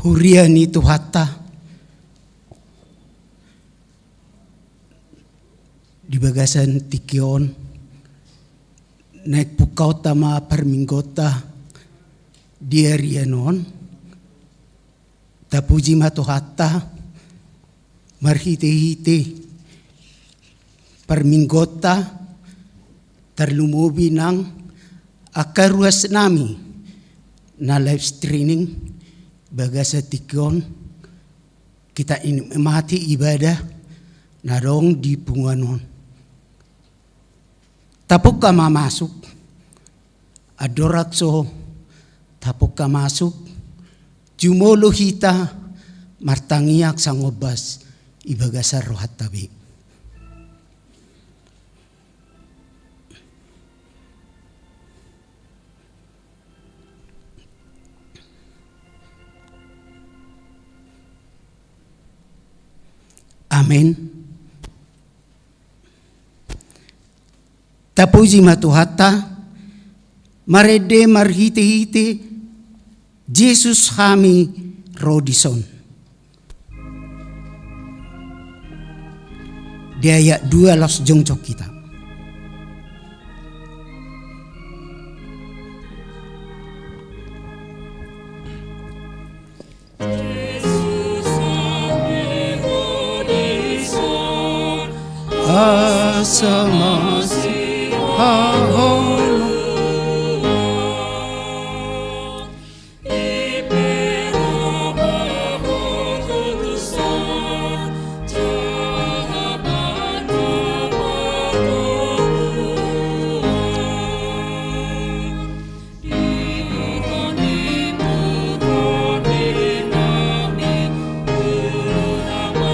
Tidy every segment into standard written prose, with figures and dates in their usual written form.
huriani tuhata di bagasan tikion naik pukau tama perminggota diarianon tapuji matuhata marhite-hite perminggota terlumubi ng akaruas nami na live streaming baga sa tikyon kita mati ibadah narong di punganon. Tapok ka mamasok adorakso tapok ka masuk jumolo hita martangiak sang obas ibaga sa rohat tabi. Amen. Tapuji matuhata marede marhite-hite Jesus kami Rodison. Di ayat 2 los jongcok kita. Asamasi haholo ipero bahotusan jahabat ikoni putoni nami ulama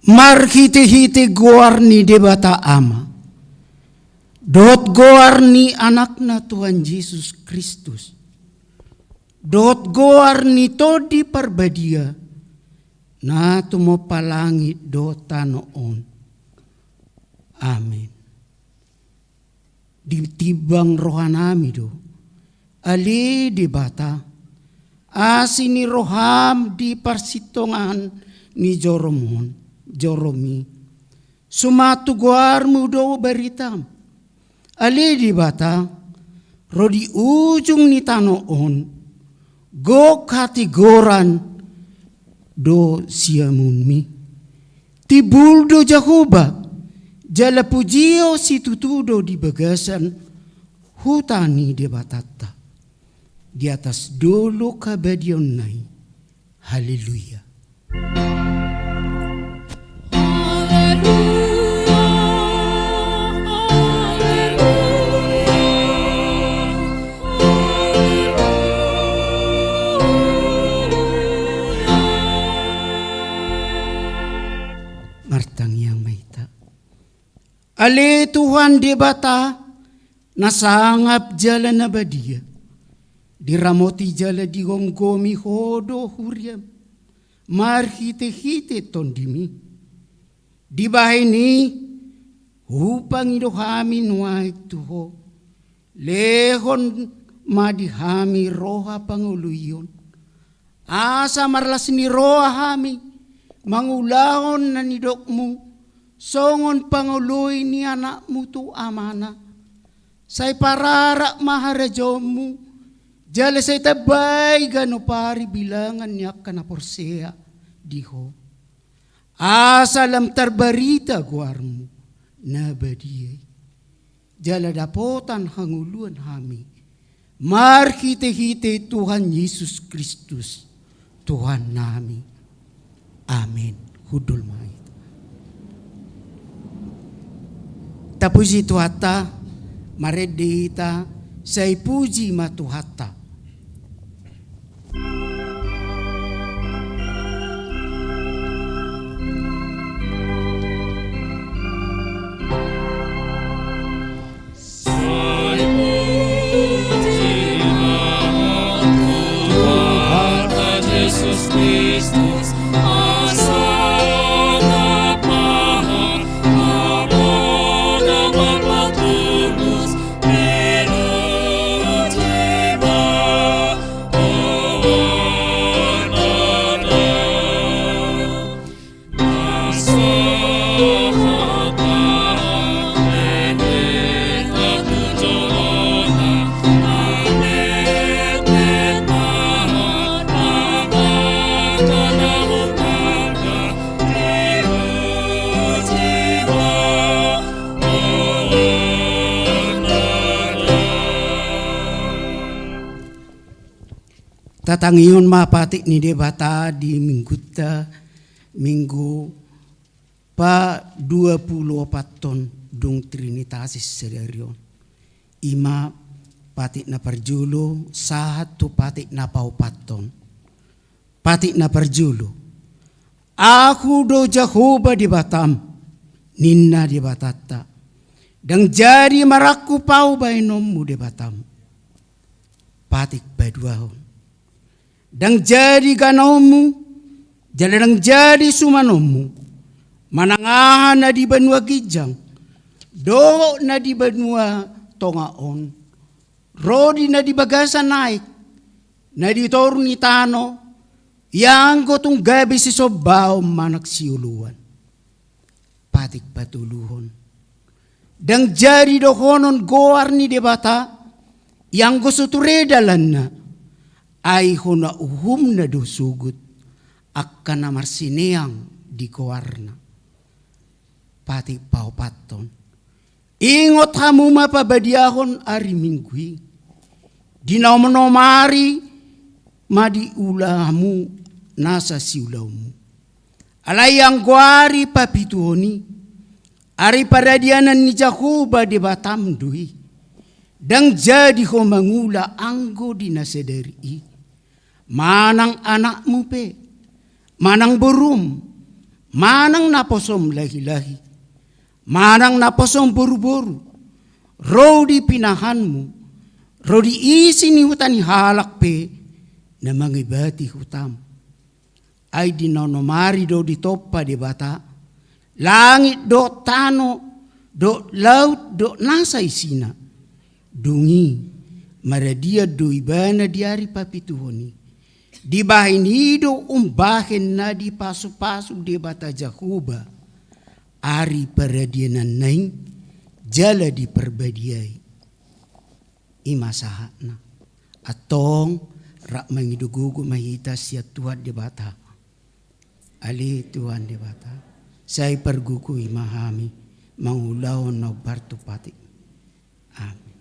marhite-hite goarni debata ama. Dot goarni anakna Tuhan Yesus Kristus. Dot goarni todi parbadia. Na tumopalangit do tanoon. Amin. Ditibang rohanami do. Ali debata. Asini roham di parsitongan ni Joromi, sumatu guarmu do baritam. Ali di bata, rodi ujung ni tanoon, go katigoran do siamunmi. Tibul do Jahoba, jala pujio si tutudo di bagasan, hutani di batata. Di atas dolo kabadion nai. Haleluya. Martang yang maita. Ale Tuhan debata nasangap jala na badia. Diramoti jala digomgomi hodo huriam. Marhite-hite tondimi. Di bahini hupang idohami nuai tuho. Lehon madihami roha panguluyon. Asa marlas ni roha hami. Mangulahon na nidokmu. Songon panguluy ni anakmu tu amana. Say pararak maharajomu. Jala say tabay gano pari bilangan niya kanaporsea diho. Asalam tarbarita guarmu na badiyay. Jala dapotan hanguluan hami. marhite-hite Tuhan Yesus Kristus, Tuhan nami. Amin. Hudul mai. Tapos itu hata, maredita, say puji matuhata. Kristus asal dapat abad tulus biru jiwa Tatangiyon mapatik ni debata di minggu pa 24 ton dung Trinitatis Sedarion. Ima patik na perjulo, sahat tu patik na paupaton. Patik na perjulo. Aku do Jehovah di Batam, ninna di Batata. Dan jadi maraku pau bainommu di Batam. Patik baduahon. Dan jadi ganomu, jalan jadi sumanomu, manangahan na di benua Gijang, do na di benua Tongaon, rodi na di Bagasa naik, na di Torni Tano, yang gotong gabi si Sobao manak siuluan, patik patuluhon. Dan jadi dohonon goar ni debata, yang gosuturedalan na, ay huna uhum na dosugut akan na marsineang di koarna. Pati paupaton. Ingot hamu mapabadiahon ari minggui. Dinaomanomari madi ulamu nasa siulaumu. Alayang guari papituhoni. Ari paradianan ni Jehovah di Batam dui. Dang jadi ho mangula anggo di nasedari. Manang anakmu pe, manang burum, manang naposom lahi-lahi, manang naposom boru-boru, rodi pinahanmu, rodi isi ni hutani halak pe, na mangibati hutam. Ay dinonomari do di topa di bata, langit do tano, do laut do nasa isina, dungi, maradia do ibana diari papituhoni. Di bahin hido umbahin na di pasu-pasu di bata Jehovah. Ari paradianan naing jala di perbadiai. Imasahat na. Atong rak mangidugugu mahita siya Tuhan di bata. Ali Tuhan di bata. Say perguku imahami mangulaw na bartupati. Amin.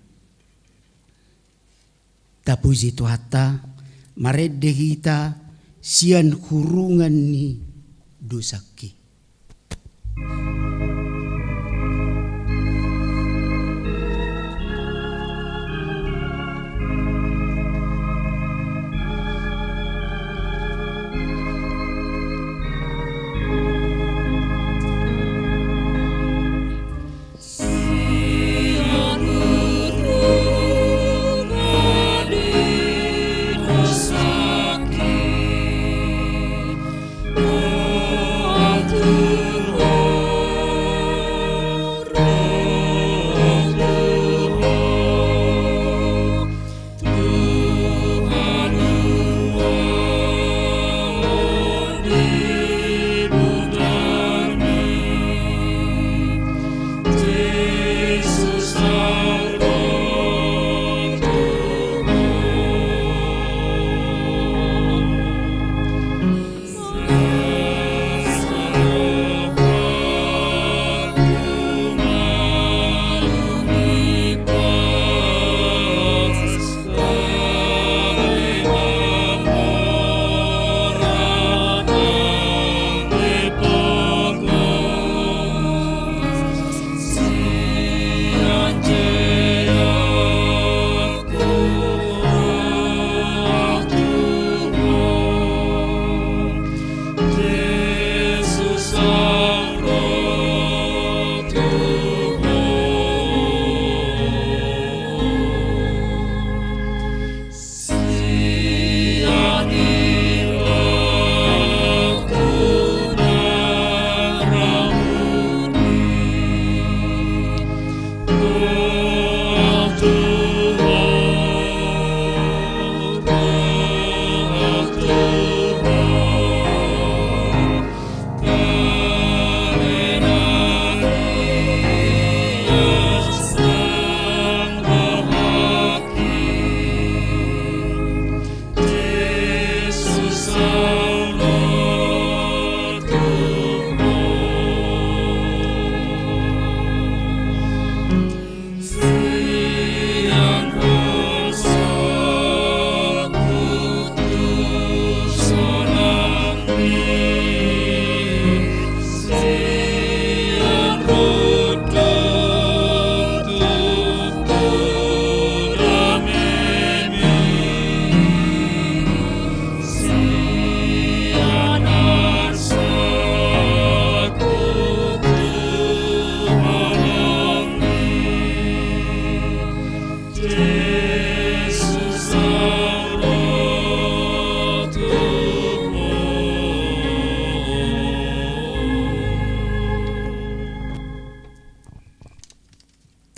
Tapos itu hata maredehita sian kurungan ni dosaki. To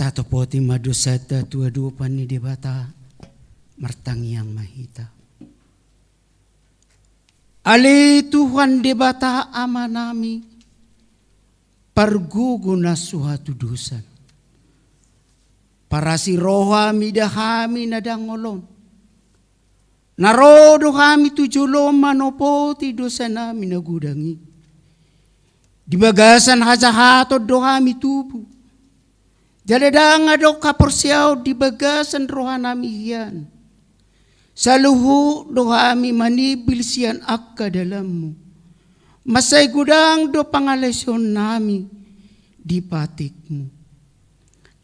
Tato poti madusata tua dupan ni debata martangiang mahita. Ali Tuhan debata ama nami parguguna suatu dusan. Para si roha midahami nadangolon. Narodo kami tujulom manopoti dosa nami nagudangi. Di bagasan hajahatod do kami tubu. Jaladanga do kaporsiaw di bagasan roha nami hiyan. Sa luhu do kami manibil siyan akka dalammu. Masay gudang do pangalesyon nami di patikmu.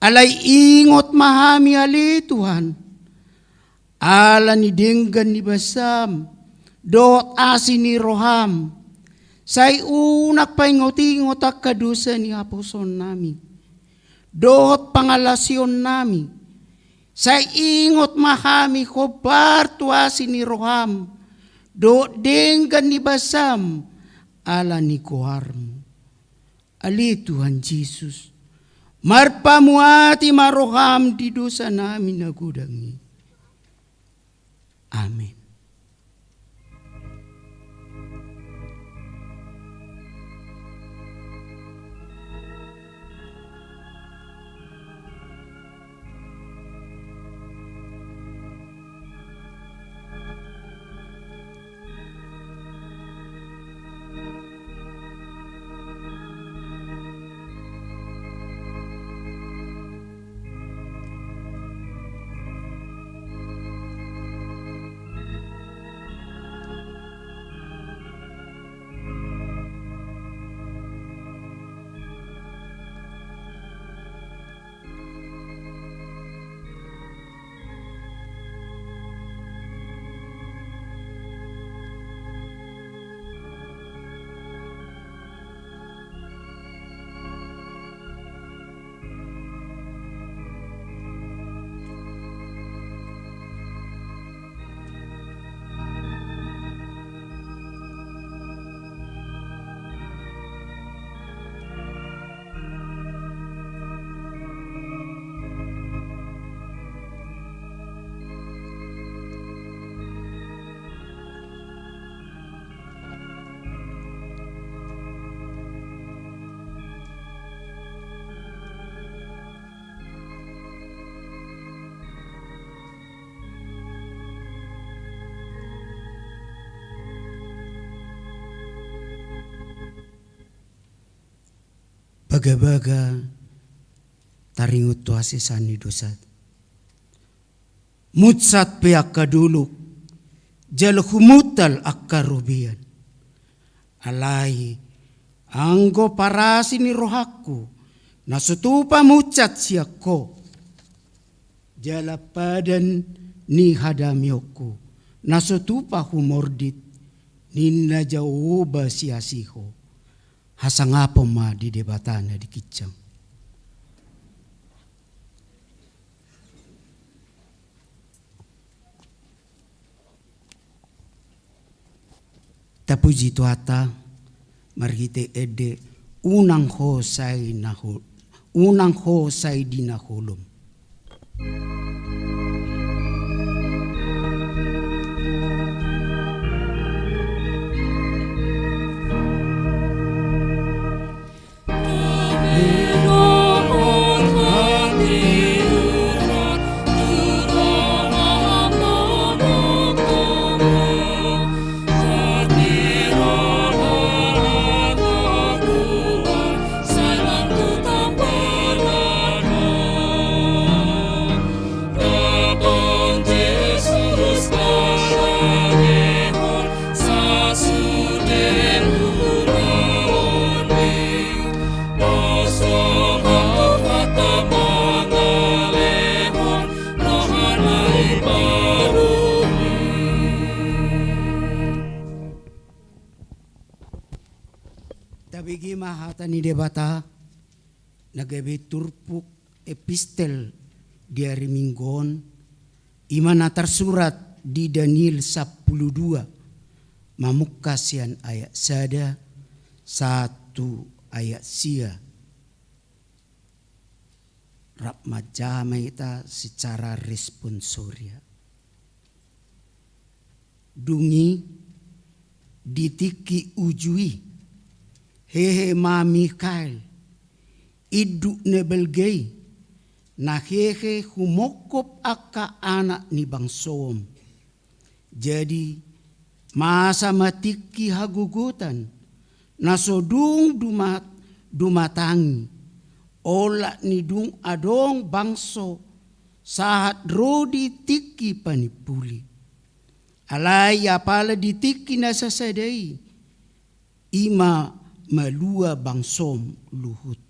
Alay ingot mahami ali Tuhan. Ala ni denggan ni basam. Dot asin ni roham. Say unak pa ingot-ingot akka dosa ni aposon nami. Dot pangalasyon nami. Say ingot mahami kobar tuasi ni roham. Do denggan ni basam. Ala ni kuharmu. Ali Tuhan Yesus. Marpamuati maroham di dosa namin nagudangi. Amen. Baga-baga taringut tuasi sani dosat. Mutsat piak kaduluk. Jal humutal akkarubian. Alai anggo parasi ni rohaku. Nasutupa mucat siako. Jala padan ni hadamyoku. Nasutupa humordit. Ninna jauba siasiho. Hasangapo ma di debatana di kicang. Tapuji tuata margite ede unang ho say di nahulom. Tabigi mahata ni debata nagabi turpuk epistel diari minggon imana tersurat di Daniel 12 mamukasian ayat sada 1 ayat sia. rap majama ita secara responsoria. Dungi ditiki ujui hehe ma Mikael idu nebelgei na hehe humokop aka anak ni bangsom. Jadi masa matiki hagugutan nasodung dumatangi ola ni dung adong bangso sahat rodi tiki panipuli. Alai apala ditiki nasasadai ima malua bangsom luhut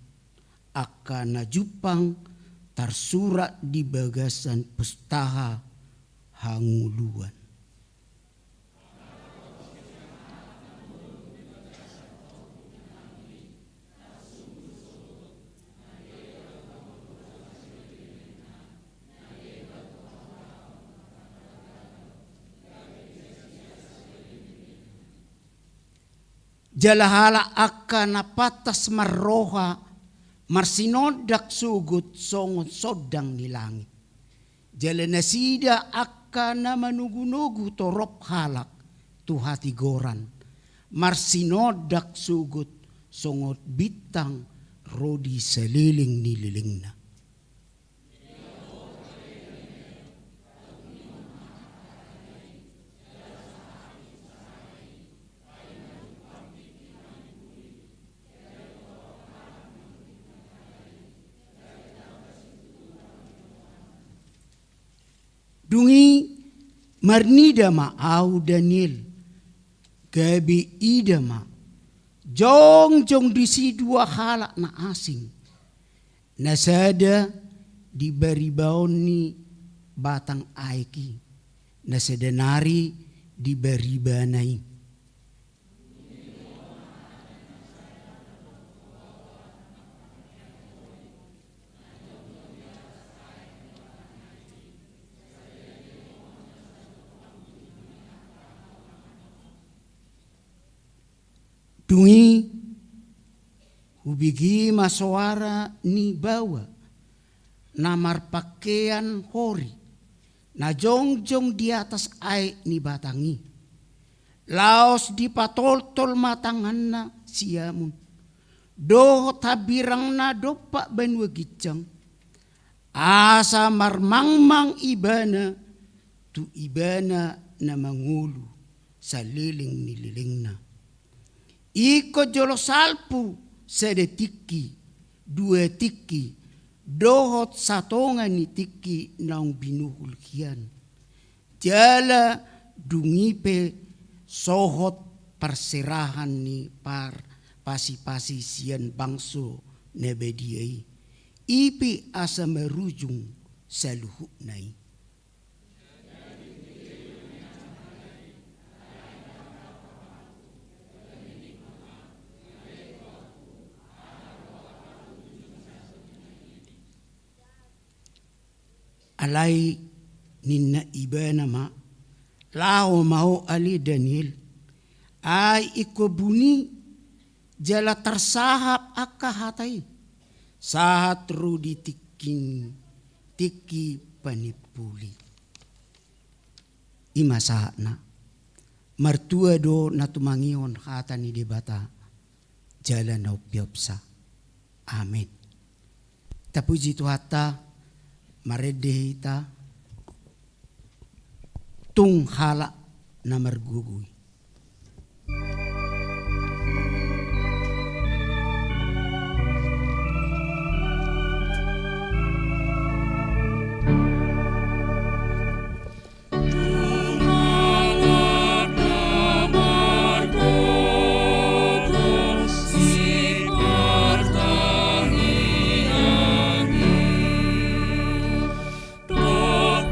akan najupang tersurat di bagasan pustaha hanguluan. Jalahala akan napatas marroha marsinodak sugut songot sodang ni langit. Jala nasida akan na manugunugu torop halak tu hati goran. Marsinodak sugut songot bitang rodi seliling nililingna. Dungi marnida ma au Daniel gabi ida ma jong disi dua halak na asing nasada di baribaon ni batang aiki nasadanari di baribanai. Dungi hubigi maswara ni bawa namar pakaian hori na jongjong di atas ai ni batangi laos di patol-tol matangan na siamun do tabirang na dopak banwa gicang asa marmangmang ibana tu ibana na mangulu sa liling nililing na. Iko jolo salpu sede tiki, dua tiki, dohot satonga ni tiki naung binuhul kian. Jala dungipe sohot perserahan ni par pasi-pasi sian bangso nebediai. Ipi asa merujung saluhuk nai. Alai ninna ibana ma lao mau ali Daniel ai iko buni jala tersahap akka hatai sahat rudi tiki panipuli ima sahatna martua do natumangion hata ni debata jala na upiopsa. Amin. Tapuji Tuhata maredehita tung hala na margugui.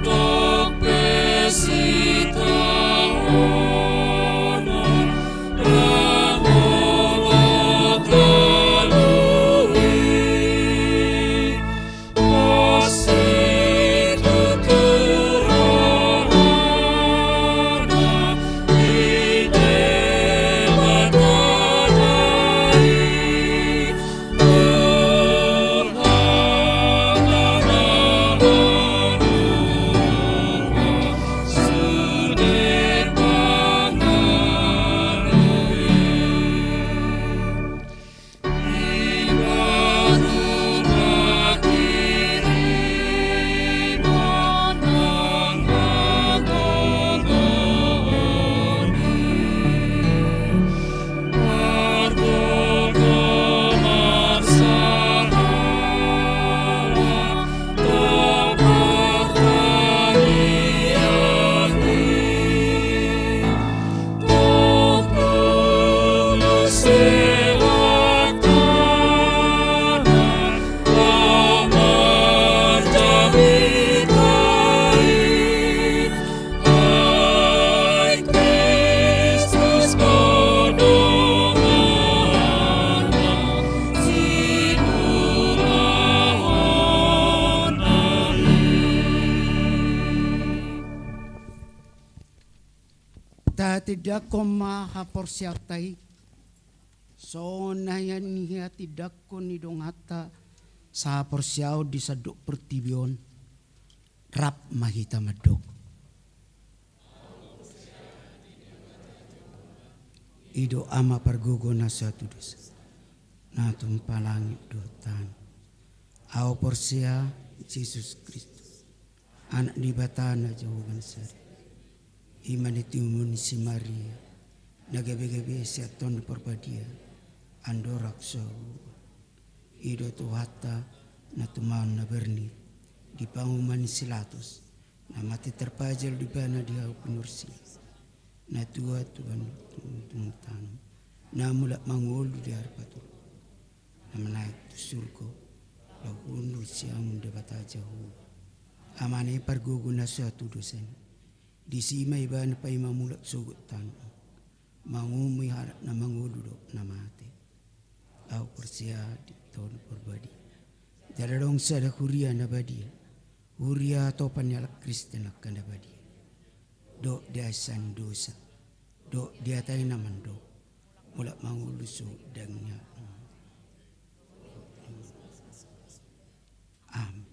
Dok pesita tidak ko mahaporsyatay. So nayan niya tidak ko nidong hata sa porsyaw di sadok pertibyon. Rap mahita madok. Ido ama pargugo na sa tudos. Natong palangit dotan. Aw porsya Jesus Kristus. Anak di bata na jawaban sari. Iman itimun si Maria. Nagabi-gabi siya ton perpadia. Andorak so. Ido tuhata na tumaon na berni. Di panguman silatos. Na mati terpajal di bana di hau penursi. Na tua tuan tanam. Na mulak mangolu di harpatul. Na menaik tu surgo. Lagunul siang dapat jauh. Amane parguguna suatu dosen. Di sima iban pa imamulak sugut tanam. Mangumi harap na manguludok na mati. Au persia di tahun perbadi. Dararong sada huria na badia. Huria topan yalak Kristen akan na badia. Dok dia san dosa. Dok dia tayo naman do. Mulak mangulusok dangnya. Amin.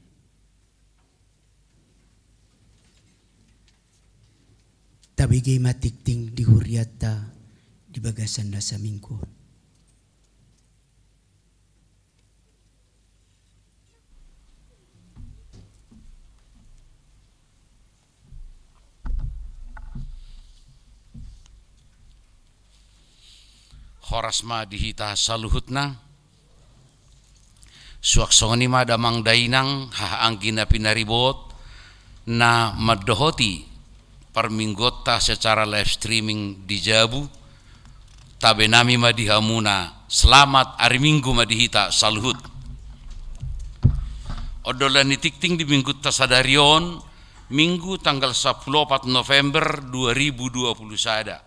Tabigay matikting di huriata di bagasan na sa mingko. Horasma dihita saluhutna. Suaksongani madamang dainang haanggi na pinaribot na madohoti perminggota secara live streaming di Jabu. Tabe nami madihamuna selamat hari Minggu madihita saluhut. Odolan nitikting di minggu tasadarion Minggu tanggal 14 November 2020 sada.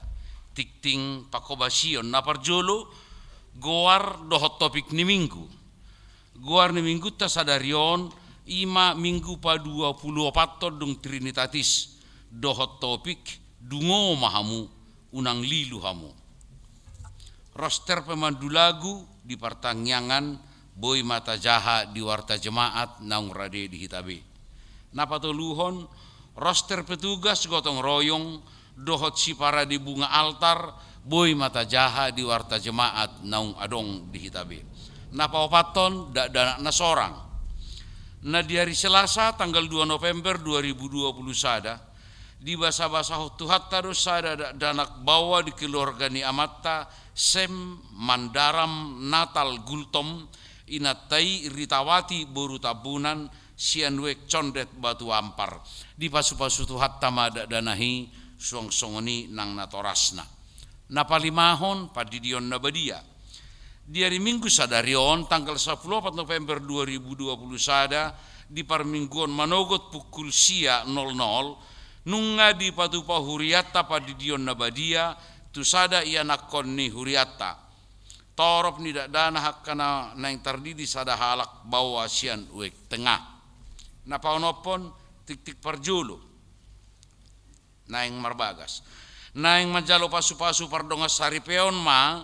Tikting pakobasion na parjolo goar dohot topik ni Minggu. Guar ni minggu tasadarion ima minggu pa 24 dong Trinitatis dohot topik dungo mahamu unang lilu hamu. Roster pemandu lagu di pertangyangan boy mata jaha di warta jemaat naung rade di hitabe. Napatoluhon roster petugas gotong royong dohot si para di bunga altar boy mata jaha di warta jemaat naung adong di hitabe. Napawapaton dak na sorang. Na di hari Selasa tanggal 2 November 2020 sada di basa-basa tuhat tarus sada danak bawa di keluarga ni amatta sem mandaram natal gultom inatai ritawati boru tabunan sianwek condet batu ampar di pasu-pasu tuhat tamada danahi suang-songoni nang natorasna. Napalimahon padidion nabadia. Di hari Minggu sadarion tanggal 14 November 2020 sada di parmingguan manogot pukul sia 00 nunga di patupa huriata padidion nabadia tu sada ia nakon ni huriata torop ni dana hakana nang tardidi sada halak bawa sian uek tengah napaonopon tik-tik parjulu naing marbagas naing majalo pasu-pasu pardongas saripeon ma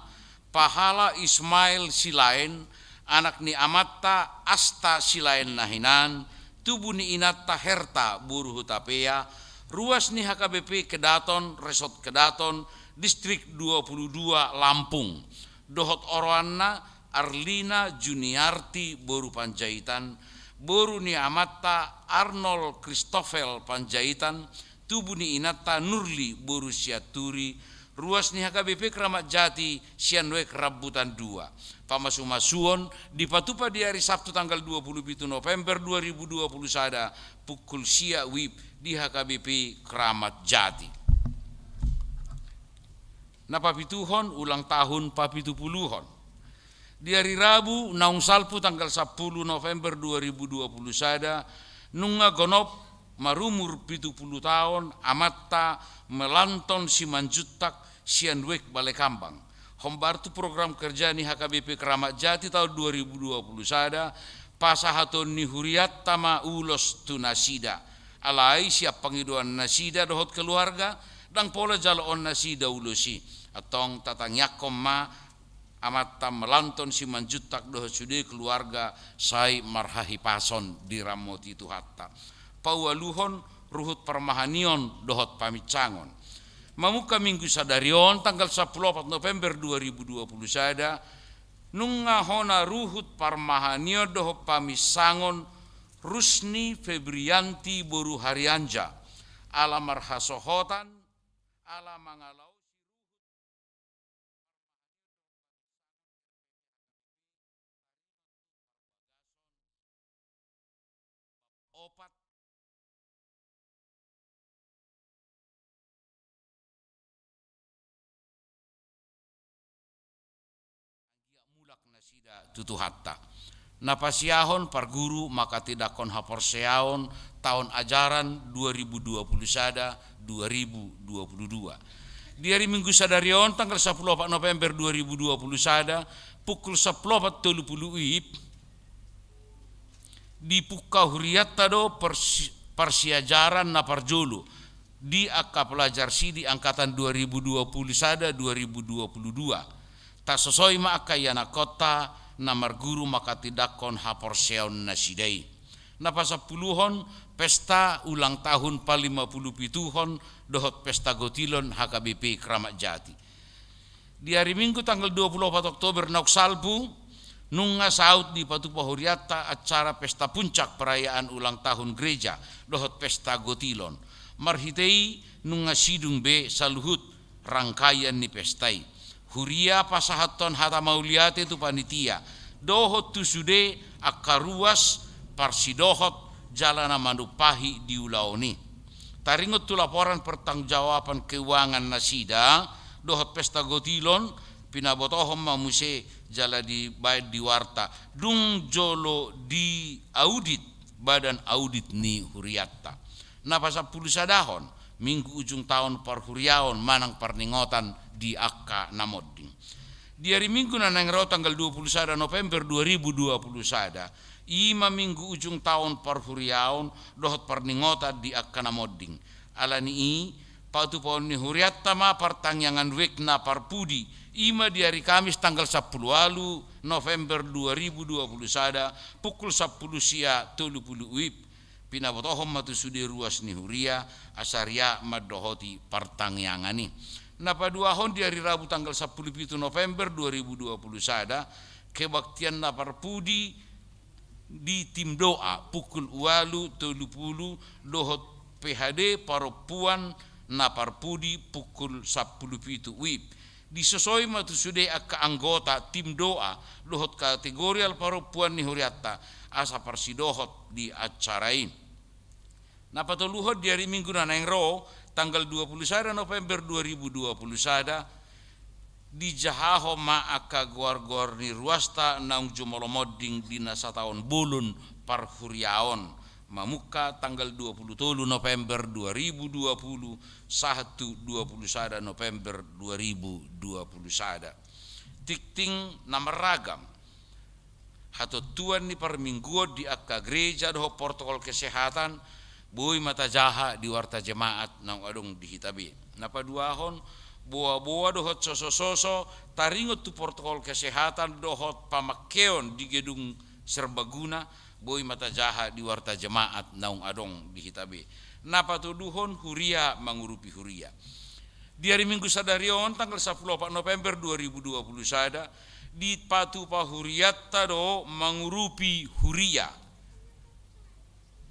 pahala Ismail silain anak ni amatta asta silain nahinan tubuh ni inatta herta buruh hutapea ruas ni HKBP Kedaton Resort Kedaton distrik 22 Lampung dohot oroanna Arlina Juniarti boru Panjaitan boru ni amatta Arnold Christoffel Panjaitan tubuh ni inatta Nurli boru Siaturi ruas ni HKBP Keramat Jati sianwek Rabutan 2 pamasumasuon di patupa di hari Sabtu tanggal 27 November 2020 sada pukul sia wib di HKBP Keramat Jati. Napapituhon ulang tahun papitupuluhon. Di hari Rabu naung salpu tanggal 10 November 2020 sada nunga gonop marumur 70 tahun amatta melanton si manjutak sianwek Balai Kambang. Hombartu program kerja ni HKBP Keramat Jati tahun 2020 sada pasahaton ni huriat tama ulos tu nasida. Alai siap pengiduan nasida dohot keluarga dang pola jaloon na si daulosi atong tatangyakom ma amata melanton si manjutak doh sude keluarga sai marhahi pason di ramoti tu hatta pawaluhon ruhut permahanion dohot pamicangon mamuka minggu sadarion tanggal 14 November 2020 sada nunga hona ruhut parmahanio dohot pamisangon Rusni Febrianti Boru Harianja ala marhasohotan ala mangalau opat mulak nasida tutu hatta napasiahon par guru maka tidak kon haporseaon tahun ajaran 2020 sada 2022 di hari Minggu sadarion tanggal 14 November 2020 sada pukul 14.30 WIB di Puka Huriatta do persiajaran na parjolo di akka pelajar sidi angkatan 2020 sada 2022 tak sesuai ma akka yana kota namar guru maka tidak kon haporseon nasidai napa 10-hon pesta ulang tahun pa-57-hon dohot pesta gotilon HKBP Kramat Jati di hari Minggu tanggal 24 Oktober nauk salbu nunga saut di Patupa Huriatta acara pesta puncak perayaan ulang tahun gereja dohot pesta gotilon marhitei nunga sidung be saluhut rangkaian ni pestai Huria pasahaton hata mauliate tu panitia dohot tu sude akaruas parsidohot jalana manupahi di ulaoni taringot tu laporan pertanggungjawaban keuangan nasida dohot pesta gotilon pinabotohom mamuse jala di baik di warta dung jolo di audit badan audit ni Huriatta napa 10 sadahon minggu ujung tahun par Huriaon manang perningotan di akka namodding di hari Minggu nanangro tanggal 21 November 2020 sada ima minggu ujung tahun par Huriaon dohot perningotan di akka namodding alani i patu pon ni Huriatta ma partangyangan wekna parpudi ima di hari Kamis tanggal 10 November 2020 sada pukul 10 sia 30 WIB pinabotohom matu sudi ruas ni Huria asaria madohoti partangyangani napa 2 hon di hari Rabu tanggal 10 November 2020 sada kebaktian na parpudi di tim doa pukul walu 30 dohot PHD paropuan na parpudi pukul 10 WIB disosoi matu sude akka anggota tim doa dohot kategorial paropuan ni Huriatta asa parsidohot di acara ini napa toluhot di hari Minggu nanengro tanggal 21 November 2020 sada di Jahaho ma akka guar-guar ni ruasta naung jumolomodding dina sataon bulun par Huriaon mamuka tanggal 27 November 2020 sahatu 20 sada November 2020 sada tikting namaragam hato tuan ni par minggu di akka gereja doho protokol kesehatan bui mata jaha di warta jemaat nang adong di hitabe napa 2 hon boa-boa dohot soso-soso taringot tu protokol kesehatan dohot pamakeon di gedung serbaguna bui mata jaha di warta jemaat nang adong di hitabe napa tuduhon Huria mangurupi Huria di hari Minggu sadarion tanggal 10 November 2020 sada di Patupa Huriatta do mangurupi Huria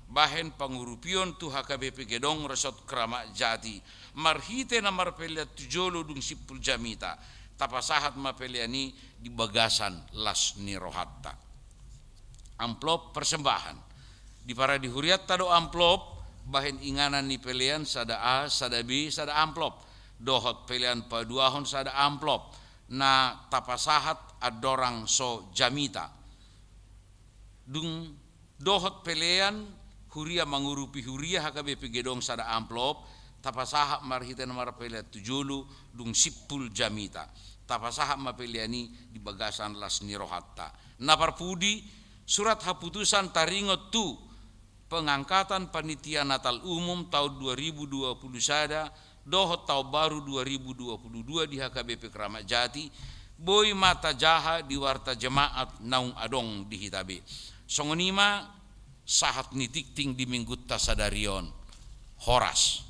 bahen pangurupion tu HKBP Gedong Resort Kramat Jati marhite na marpelia tujolo dung sipul jamita tapasahat mapeliani di bagasan las ni rohatta amplop persembahan di para di Huriatta do amplop bahen inganan ni pelian sada A sada B sada amplop dohot pelian paduahon sada amplop na tapasahat adorang so jamita dung dohot pelian Huria mangurupi Huria HKBP Gedong sada amplop tapasaha marhiten marapeliat tujulu dung sipul jamita tapasaha mapeliani di bagasan las nirohatta naparpudi surat haputusan taringot tu pengangkatan panitia Natal umum tahun 2020 sada dohot tahun baru 2022 di HKBP Keramat Jati, boy mata jaha di warta jemaat naung adong di hitabe. Songonima sahat nitikting di minggu tasadarion. Horas.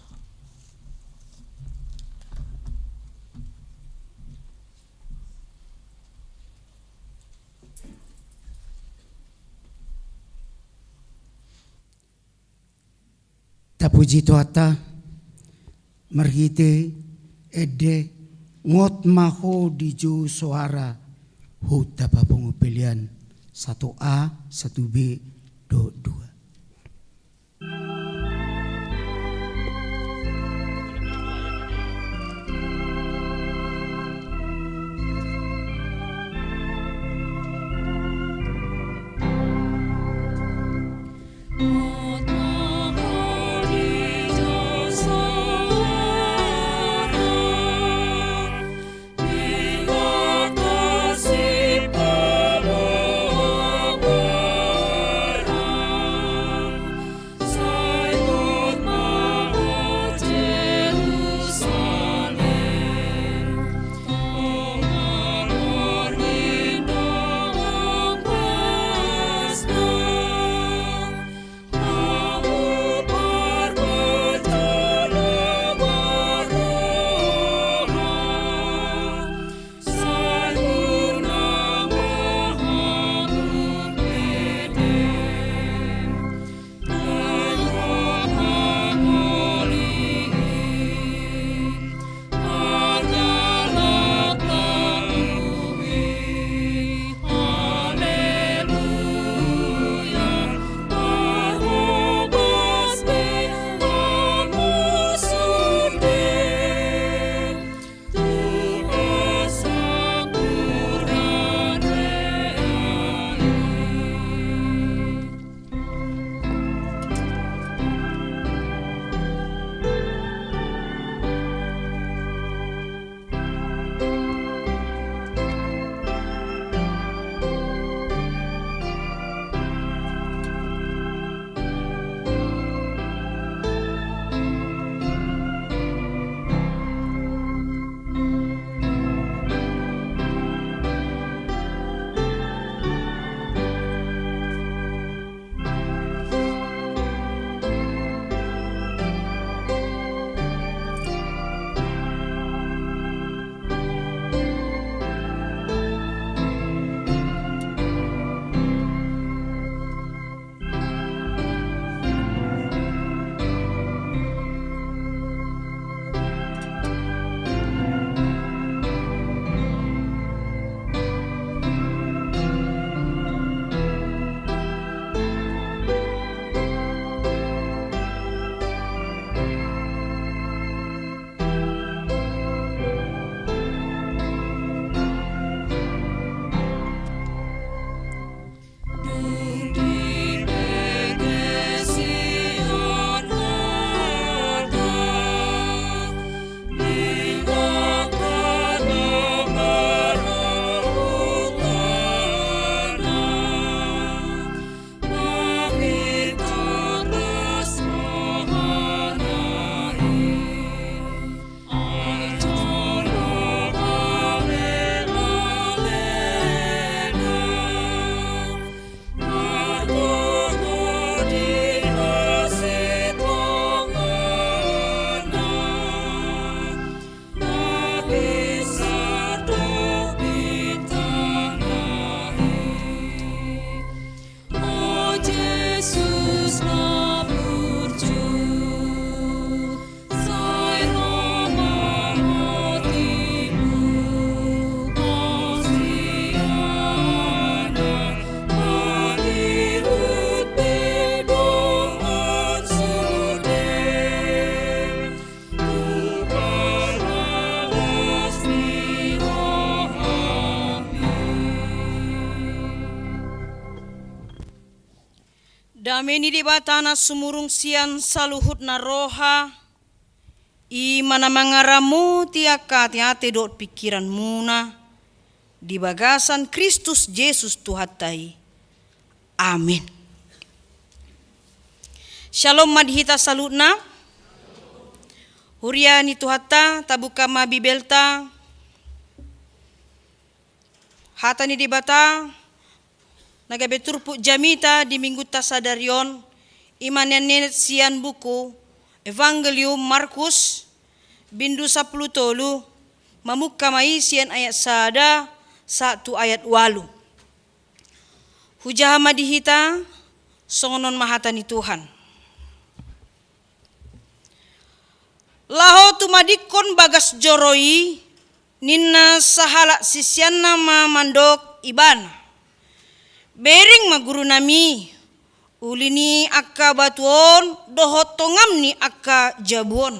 Tapuji tuata marhite ede ngot maho di jo suara huta papungupilian 1A 1B 2. Dameni di batana sumurung sian saluhut na roha, i mana mangaramu tiaka tiate dot pikiran muna, di bagasan Kristus Yesus Tuhatai. Amin. Shalom madhita salutna. Huria ni tuhata tabuka ma bibelta hata ni dibata nagabe turpu jamita di minggu tasadarion imanen sian buku Evangelium Markus bindu 10 tolu mamukka mai sian ayat sada 1 ayat 8. Hujah madihita songonon mahata ni Tuhan. Laho tumadikon bagas joroi ninna sahala sisyan nama mandok ibana. Bering maguru nami ulini akka batuon dohot tongam ni akka jabuon.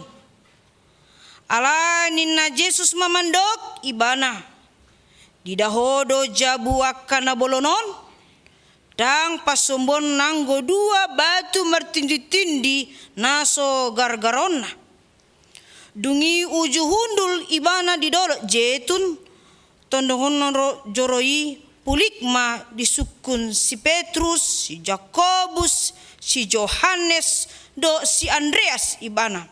Ala ninna Jesus mamandok ibana. Didahodo jabu akka nabolonon. Dang pasombon nanggo 2 batu martindi-tindi naso gargarona. Dungi uju hundul ibana didolok jetun tondohon joroi pulikma disukun si Petrus, si Jakobus, si Johannes, do si Andreas ibana.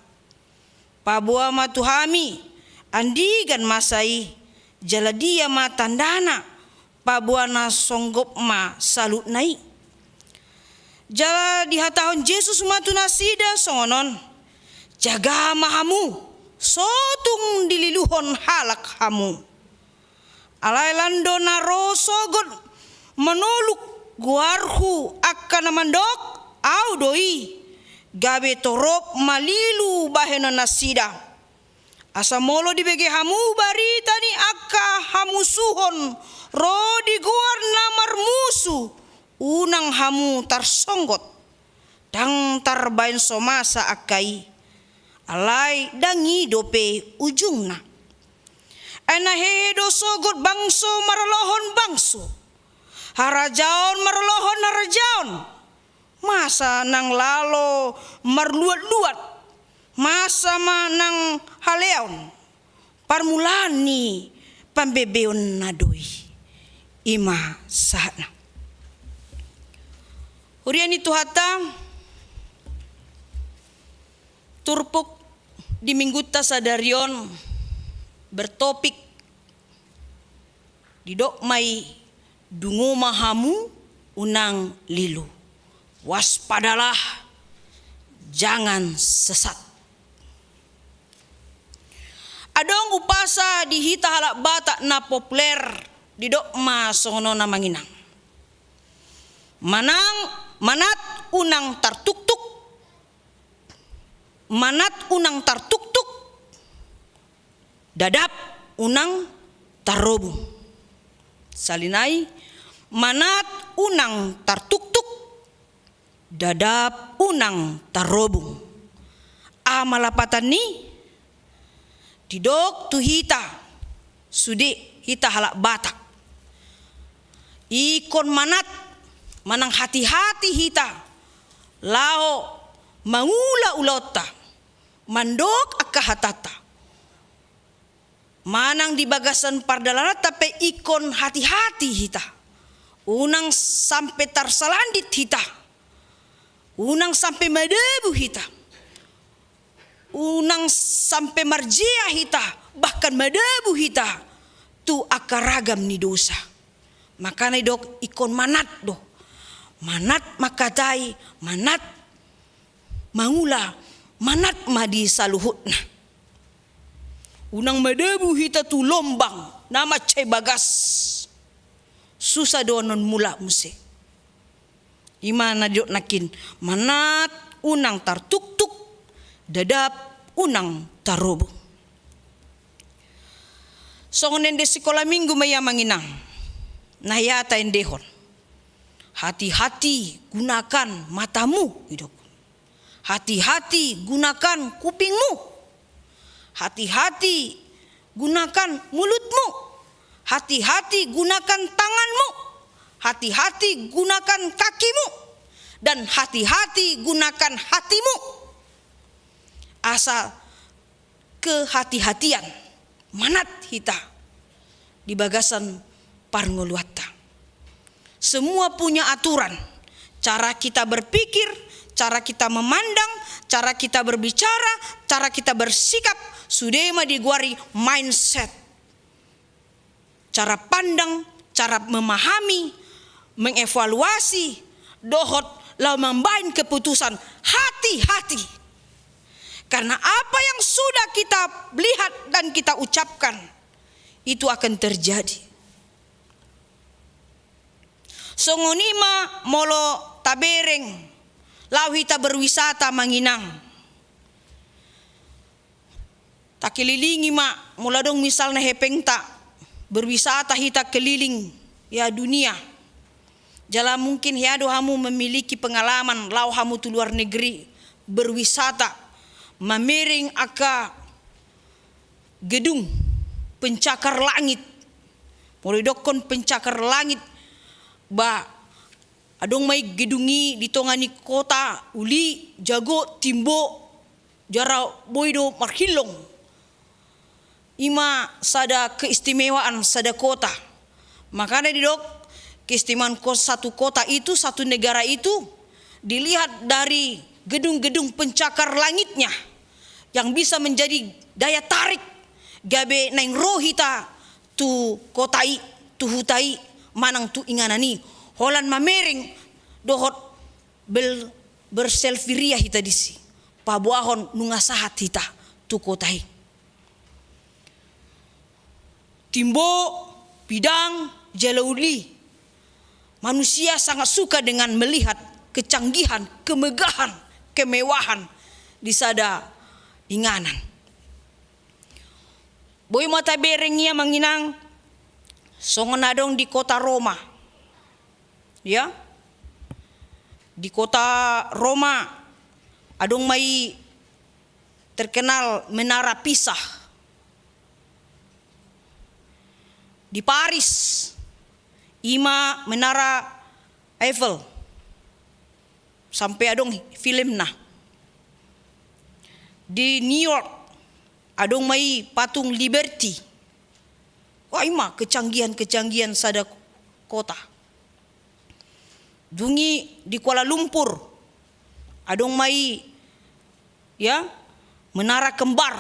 Pabua matuhami andigan masai jaladia matandana pabuana songgop ma salut nai. Jala dihatahon Yesus matunasida songonon jaga mahamu sotung dililuhon halak hamu. Alai lando naro sogot menoluk guarhu akan mandok au doi gabe torop malilu baheno nasida. Asa molo dibege hamu barita ni akka hamu suhon rodi guar namar musu unang hamu tarsonggot dang tarbain somasa akai. Alai dangi dope ujungna. Ana hedo sogot bangso maralohon bangso. Harajaon maralohon harajaon. Masa nang lalo marluat-luat. Masa manang haleon. Parmulani pambebeon nadoi. Ima sahana. Huriani tuhata turpuk di minggu tasadarion bertopik didok mai dungu mahamu unang lilu. Waspadalah jangan sesat. Adong upasa dihita halak batak na populer didok ma songono na manginang. Manat unang tartuk-tuk. Manat unang tartuk-tuk. Dadap unang tarobung. Salinai manat unang tartuk-tuk. Dadap unang tarobung. Amalapatan ni didok tu hita sudi hita halak batak. Ikon manat manang hati-hati hita lao mangula ulota mandok akka hatata. Manang di bagasan pardalana tapi ikon hati-hati hita. Unang sampai tarsalandit hita. Unang sampai madebu hita. Unang sampai marjia hita. Bahkan madebu hita. Tu akaragam ni dosa. Makanya dok ikon manat do. Manat makatai. Manat mangula. Manat madi saluhutna. Unang madebu hita tu lombang. Nama cai bagas. Susah donon mula muse. Imana dok nakin. Manat unang tartuk-tuk. Dadap unang tarobo. Songonen de sekolah minggu maya manginang. Nayata endehon. Hati-hati gunakan matamu. Hati-hati gunakan kupingmu. Hati-hati gunakan mulutmu. Hati-hati gunakan tanganmu. Hati-hati gunakan kakimu. Dan hati-hati gunakan hatimu. Asa kehati-hatian manat hita di bagasan parngoluata. Semua punya aturan. Cara kita berpikir, cara kita memandang, cara kita berbicara, cara kita bersikap, sudah diguari mindset. Cara pandang, cara memahami, mengevaluasi, dohot, lalu membain keputusan, hati-hati. Karena apa yang sudah kita lihat dan kita ucapkan, itu akan terjadi. Songonima molo tabereng, lau hita berwisata manginang. Tak kelilingi mula dong misalnya hepeng tak berwisata hita keliling ya dunia. Jala mungkin hiado hamu memiliki pengalaman lau hamu tu luar negeri berwisata mamiring aka gedung pencakar langit. Moridokon pencakar langit ba adong may gedungi ditongani kota uli jago timbo jara boydo marhilong. Ima sada keistimewaan sada kota. Makanya didok keistimewaan satu kota itu, satu negara itu dilihat dari gedung-gedung pencakar langitnya yang bisa menjadi daya tarik gabe nang rohita tu kotai tu hutai manang tu inganani holan mamering dohot berselfiria hita disi pabuahon nungasahat hita tu kotai timbo bidang jalauli. Manusia sangat suka dengan melihat kecanggihan, kemegahan, kemewahan di sada inganan. Boy mata berengnya manginang songonadong di kota Roma. Ya. Di kota Roma adong mai terkenal menara Pisa. Di Paris ima menara Eiffel sampai adong filmna. Di New York adong mai patung Liberty. Wah ima kecanggihan sada kota. Dungi di Kuala Lumpur adong mai ya menara kembar.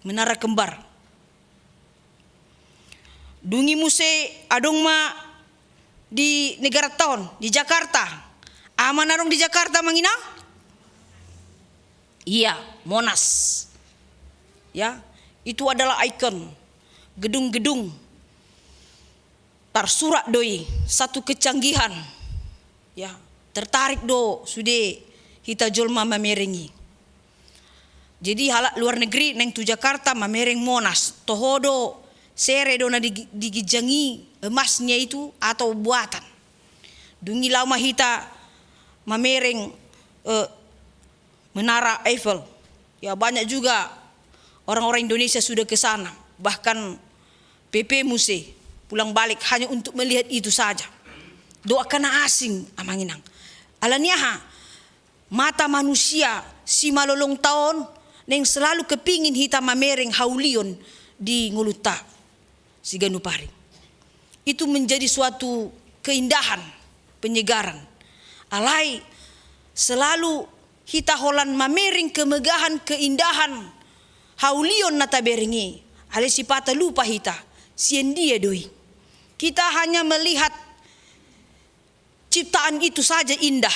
Menara kembar. Dungi muse adong ma di negara tahun di Jakarta. Aman adong di Jakarta mangina? Iya, Monas. Ya, itu adalah ikon gedung-gedung tarsurak doi satu kecanggihan. Ya, tertarik do sude hita jolma mamerengi. Jadi halak luar negeri neng tu Jakarta mamereng Monas. Tohodo sere dona digijangi emasnya itu atau buatan. Dungi lama hita mamereng menara Eiffel. Ya banyak juga orang-orang Indonesia sudah ke sana. Bahkan PP Muse pulang balik hanya untuk melihat itu saja. Doakan asing amanginang. Alaniaha mata manusia si malolong tahun neng selalu kepingin hita mamereng haulion di nguluta si Ganupari. Itu menjadi suatu keindahan, penyegaran. Alai selalu hita holan mamering kemegahan, keindahan haulion nata beringi. Ale sipata lupa hita sien dia doi. Kita hanya melihat ciptaan itu saja indah.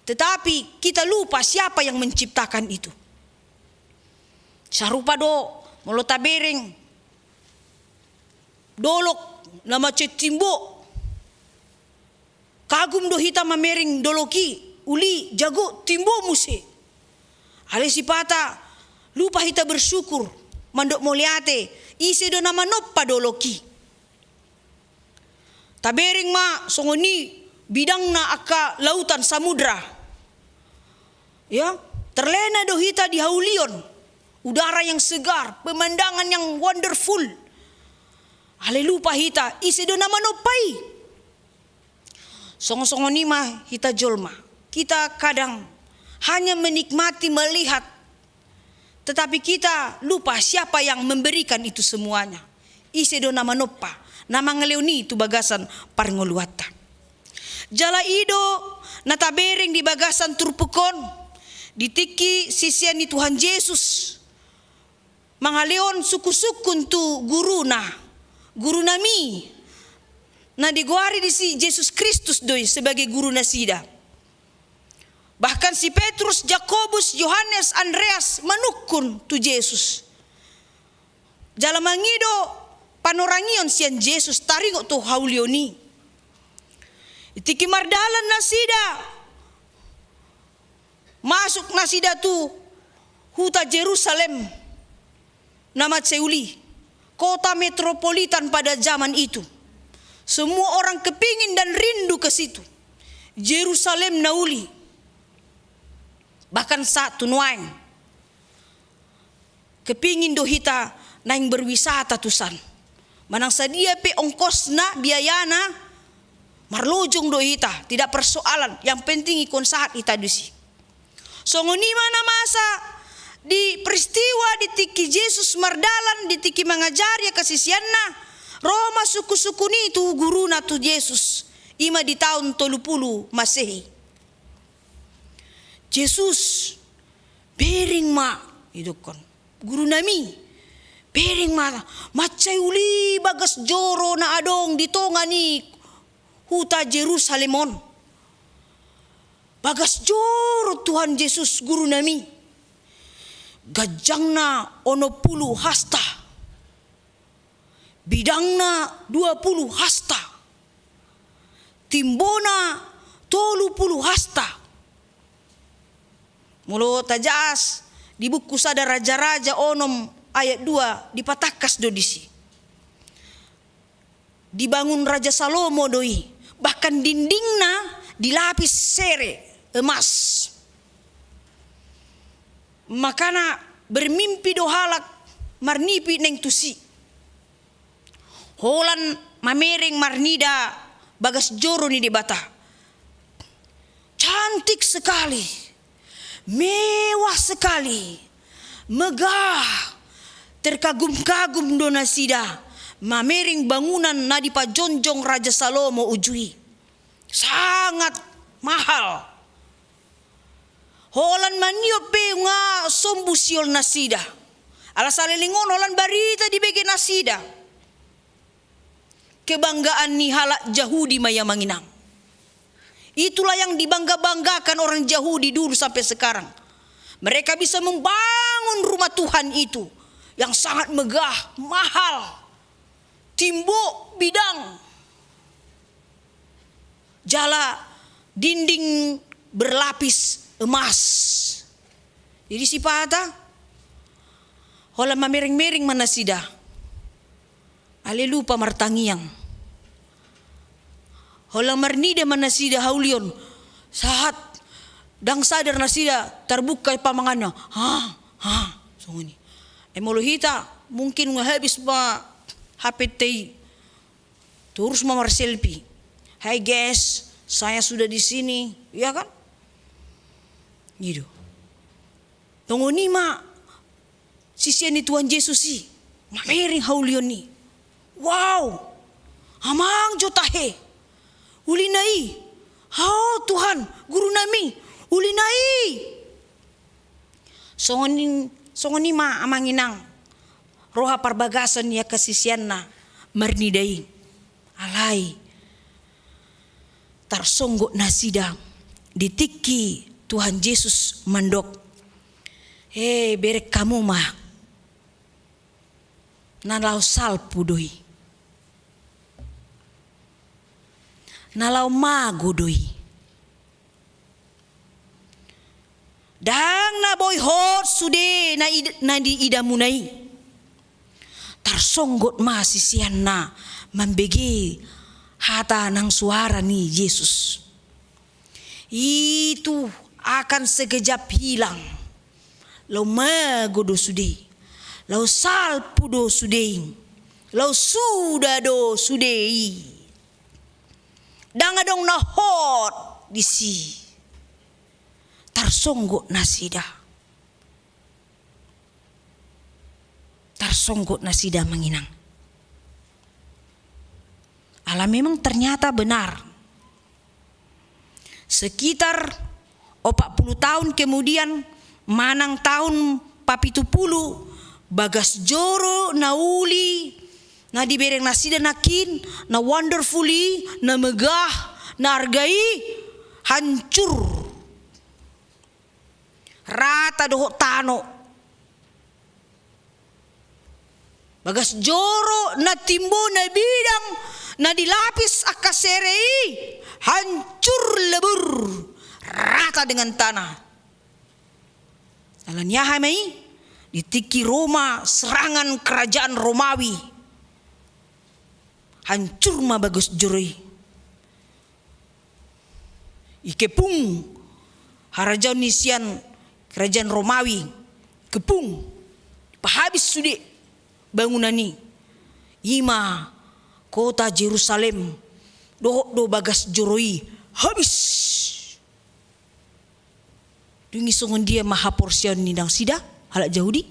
Tetapi kita lupa siapa yang menciptakan itu. Sarupa do molota bereng dolok nama cetimbo kagum do hita mamering doloki uli jago timbo muse ale sipata lupa hita bersyukur mandok moliate ise do nama noppa doloki tabering ma songoni bidang na aka lautan samudra ya terlena do hita di haulion udara yang segar pemandangan yang wonderful. Ale lupa hita ise do nama nopai. Songo-songo nima hita jolma. Kita kadang hanya menikmati melihat. Tetapi kita lupa siapa yang memberikan itu semuanya. Ise do nama nopa. Nama ngeleuni itu bagasan parngoluata. Jala ido natabering di bagasan turpukon, ditiki sisian ni Tuhan Yesus. Mangaleon suku-sukun tu guru nami, na diguari di si Yesus Kristus doi sebagai guru nasida. Bahkan si Petrus, Yakobus, Yohanes, Andreas manukun tu Yesus. Jala mangido panorangion sian Yesus taringo tu haulioni. Itiki mardalan nasida, masuk nasida tu huta Jerusalem, nama Seuli, kota metropolitan pada zaman itu. Semua orang kepingin dan rindu ke situ. Jerusalem nauli. Bahkan satu nuain kepingin dohita naing berwisata tusan. Manang sadia pe ongkosna biayana marlojong dohita, tidak persoalan. Yang penting ikon saat ita dusi. Songoni mana masa di peristiwa ditiki Yesus mardalan, ditiki mengajari kasisianna, Roma suku-suku ni tu guru na tu Yesus ima di tahun 30 Masehi. Yesus bering ma idukon guru nami bering ma macai uli bagas joro na adong di tongani huta Jerusalemon. Bagas joro Tuhan Yesus guru nami. Gajangna ono 10 hasta. Bidangna 20 hasta. Timbona 30 hasta. Mulo tajas di buku Sada Raja-Raja onom ayat 2 dipatakas dodisi. Dibangun Raja Salomo doi, bahkan dindingna dilapis sere emas. Makana bermimpi dohalak marnipi neng tusi. Holan mamereng marnida bagas joro ni debata. Cantik sekali. Mewah sekali, megah, terkagum-kagum dona sida, mamering bangunan nadipa jonjong Raja Salomo ujui, sangat mahal. Holan maniope nga sombusiol nasida, alasalelingon holan barita di bege nasida, kebanggaan ni halak Yahudi maya manginang. Itulah yang dibangga-banggakan orang Yahudi dulu sampai sekarang. Mereka bisa membangun rumah Tuhan itu yang sangat megah, mahal, timbuk bidang, jala dinding berlapis emas. Jadi si pata, hola mamering-mering mana sida, ale lupa martangiang. Holang marnida man nasida haulion saat dang sadar nasida terbuka pamangannya. So ini. Emolohita mungkin habis ba HP tei terus mamar selfie. Hai guys, saya sudah di sini, ya kan? Gitu. Tunggu ni ma sisian ni Tuhan Yesus si mamering haulion ni. Wow, amang jotahe. Ulinai, oh Tuhan, guru nami, ulinai. Songoni ma amanginang, roha parbagasan ya kasisian na marnidai, alai. Tarsonggo nasida, ditiki Tuhan Yesus mandok. Berek kamu mah, nalau salpu doi. Nalau magudoi. Dang na boy hot sude na di idamunai. Tarsonggot masisian na membegi hata nang suara ni Yesus. Itu akan sekejap hilang. Lau magudo sude. Lau salpudo sude. Lau sudado sude. Dangadong na hot disi tarsonggo nasida menginang. Alam memang ternyata benar Sekitar 40 tahun kemudian, manang tahun 70, bagas joro na uli, na dibereng nasida nakin, na wonderfully, na megah, na hargai, hancur. Rata dohok tano. Bagas joro na timbo na bidang, na dilapis akaserei, hancur lebur, rata dengan tanah. Alanya mai ditiki Roma, serangan kerajaan Romawi, hancur ma bagas joroi. Ikepung harajaun nisian kerajaan Romawi, kepung pahabis sudah bangunan ni. Ima kota Jerusalem do bagas joroi habis. Dungi songon dia maha porsion ni dang sida halak Yahudi.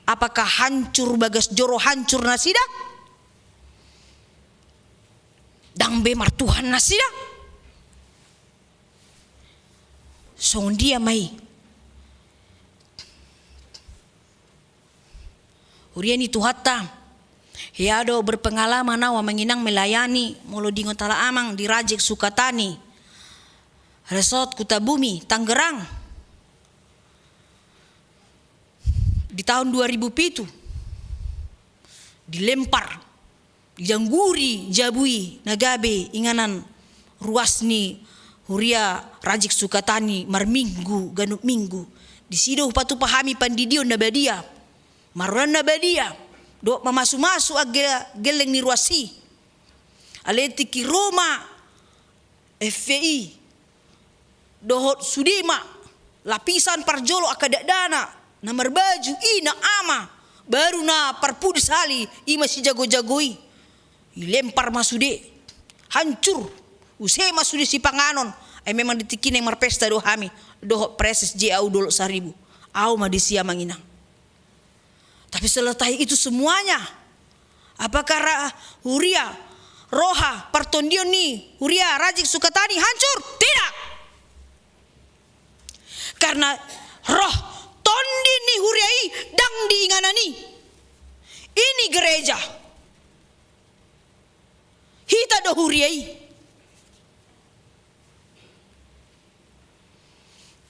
Apakah hancur bagas joro hancur nasida? Dang be martuhan nasida? Songon dia mai. Uriani tuhata, hiado berpengalaman nawa menginang melayani molo dingo tala amang di Rajek Sukatani, Resort Kutabumi, Tangerang. Di tahun 2007 dilempar, dijangguri, jabui, nagabe, inganan ruasni huria Rajek Sukatani marminggu, ganuk minggu. Di sido patu pahami pandidio nabadia. Maruan nabadia do mamasu-masu geleng ni ruasi aletiki Roma FPI dohot sudima lapisan parjolo akadadana na marbaju ina ama baru na parpud sali ima si jago-jagoi ilempar masude hancur usai masude si panganon ay memang ditikin yang marpesta do hami dohot preses je au dolo 1000 au madisia manginang. Tapi selesai itu semuanya, apakah huria, roha, partondion ni, huria, Rajek Sukatani hancur? Tidak. Karena roh tondi ni huriai dang diinganani. Ini gereja. Hita do huriai.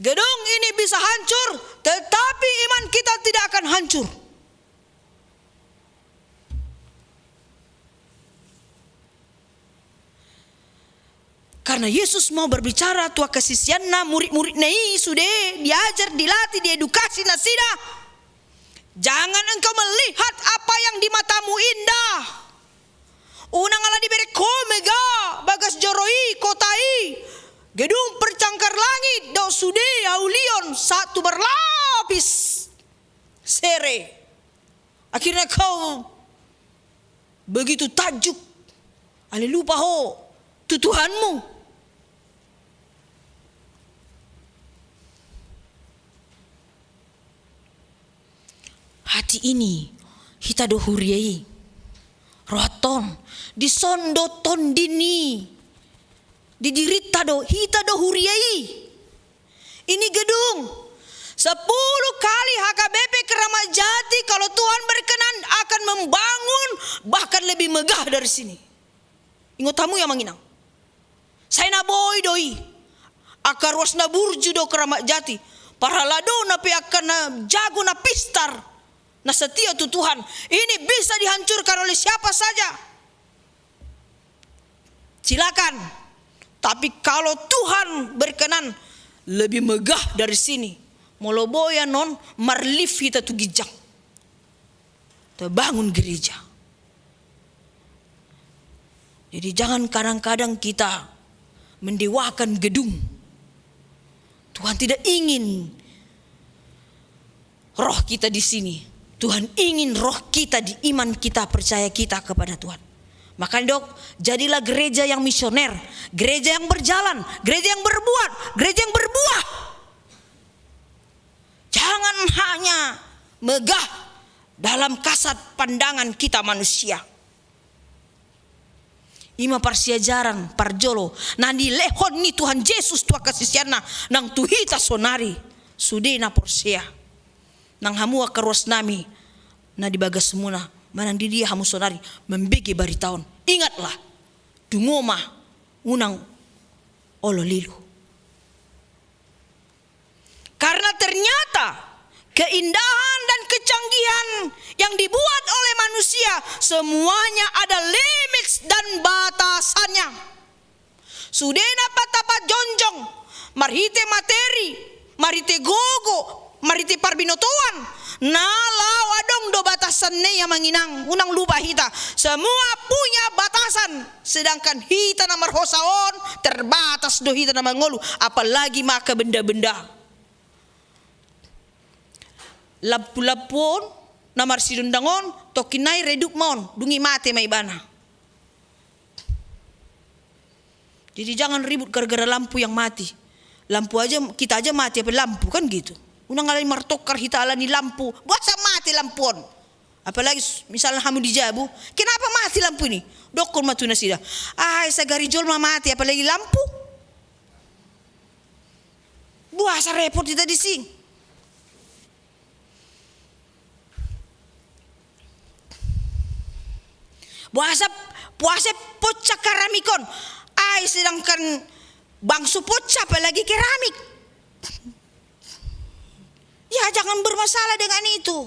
Gedung ini bisa hancur, tetapi iman kita tidak akan hancur. Karena Yesus mau berbicara tua kesisianna murid-murid nei sudah diajar, dilatih, diedukasi nasida. Jangan engkau melihat apa yang di matamu indah. Unang ala diberi komega bagas joroi kotai. Gedung percangkar langit do sude aulion satu berlapis sere. Akhirnya kau begitu tajuk. Ale lupa ho tu Tuhanmu. Hati ini hita do huriai roton disondo tondini didirita do hita do huriai. Ini gedung 10 kali HKBP Keramat Jati kalau Tuhan berkenan akan membangun bahkan lebih megah dari sini. Ingat tamu yang menginang. Saya na boy doi akar wasna burju do Keramat Jati para lado na pe akan na jago na pistar. Nah setia tu Tuhan, ini bisa dihancurkan oleh siapa saja. Silakan. Tapi kalau Tuhan berkenan lebih megah dari sini. Moloboya non marlif kita tu gijang. Terbangun gereja. Jadi jangan kadang-kadang kita mendewakan gedung. Tuhan tidak ingin roh kita di sini. Tuhan ingin roh kita di iman kita, percaya kita kepada Tuhan. Makanya dok, jadilah gereja yang misioner, gereja yang berjalan, gereja yang berbuat, gereja yang berbuah. Jangan hanya megah dalam kasat pandangan kita manusia. Ima parsiajaran parjolo na nilehon ni Tuhan Yesus tua kasisiana nang tuhita sonari sude na porsia nang hamua karuas nami na dibagas semuna manang di dia hamu sonari membegi bari tahun. Ingatlah dungoma unang ololilu. Karena ternyata keindahan dan kecanggihan yang dibuat oleh manusia semuanya ada limit dan batasannya. Sudena patapa jonjong, marite materi, marite gogo, marite parbinotoan, nalau adong do batasan ne yang manginang, unang lupa hita. Semua punya batasan, sedangkan hita na marhosaon terbatas do hita na mangolu, apalagi maka benda-benda. Lampu-lampuon namar sidundangon tokinai reduk mon dungi mate mai bana. Jadi jangan ribut gara-gara lampu yang mati. Lampu aja kita aja mati apa lampu kan gitu. Unang alai martokar hita alani lampu, buasa mati lampuon. Apalagi misalnya kamu di Jabu, kenapa mati lampu ini? Dokon matuna sida. Sagari jol mati apalagi lampu. Buasa repot kita di sini. Puasa poca keramikon. Sedangkan bangsu poca apalagi keramik. Ya jangan bermasalah dengan itu.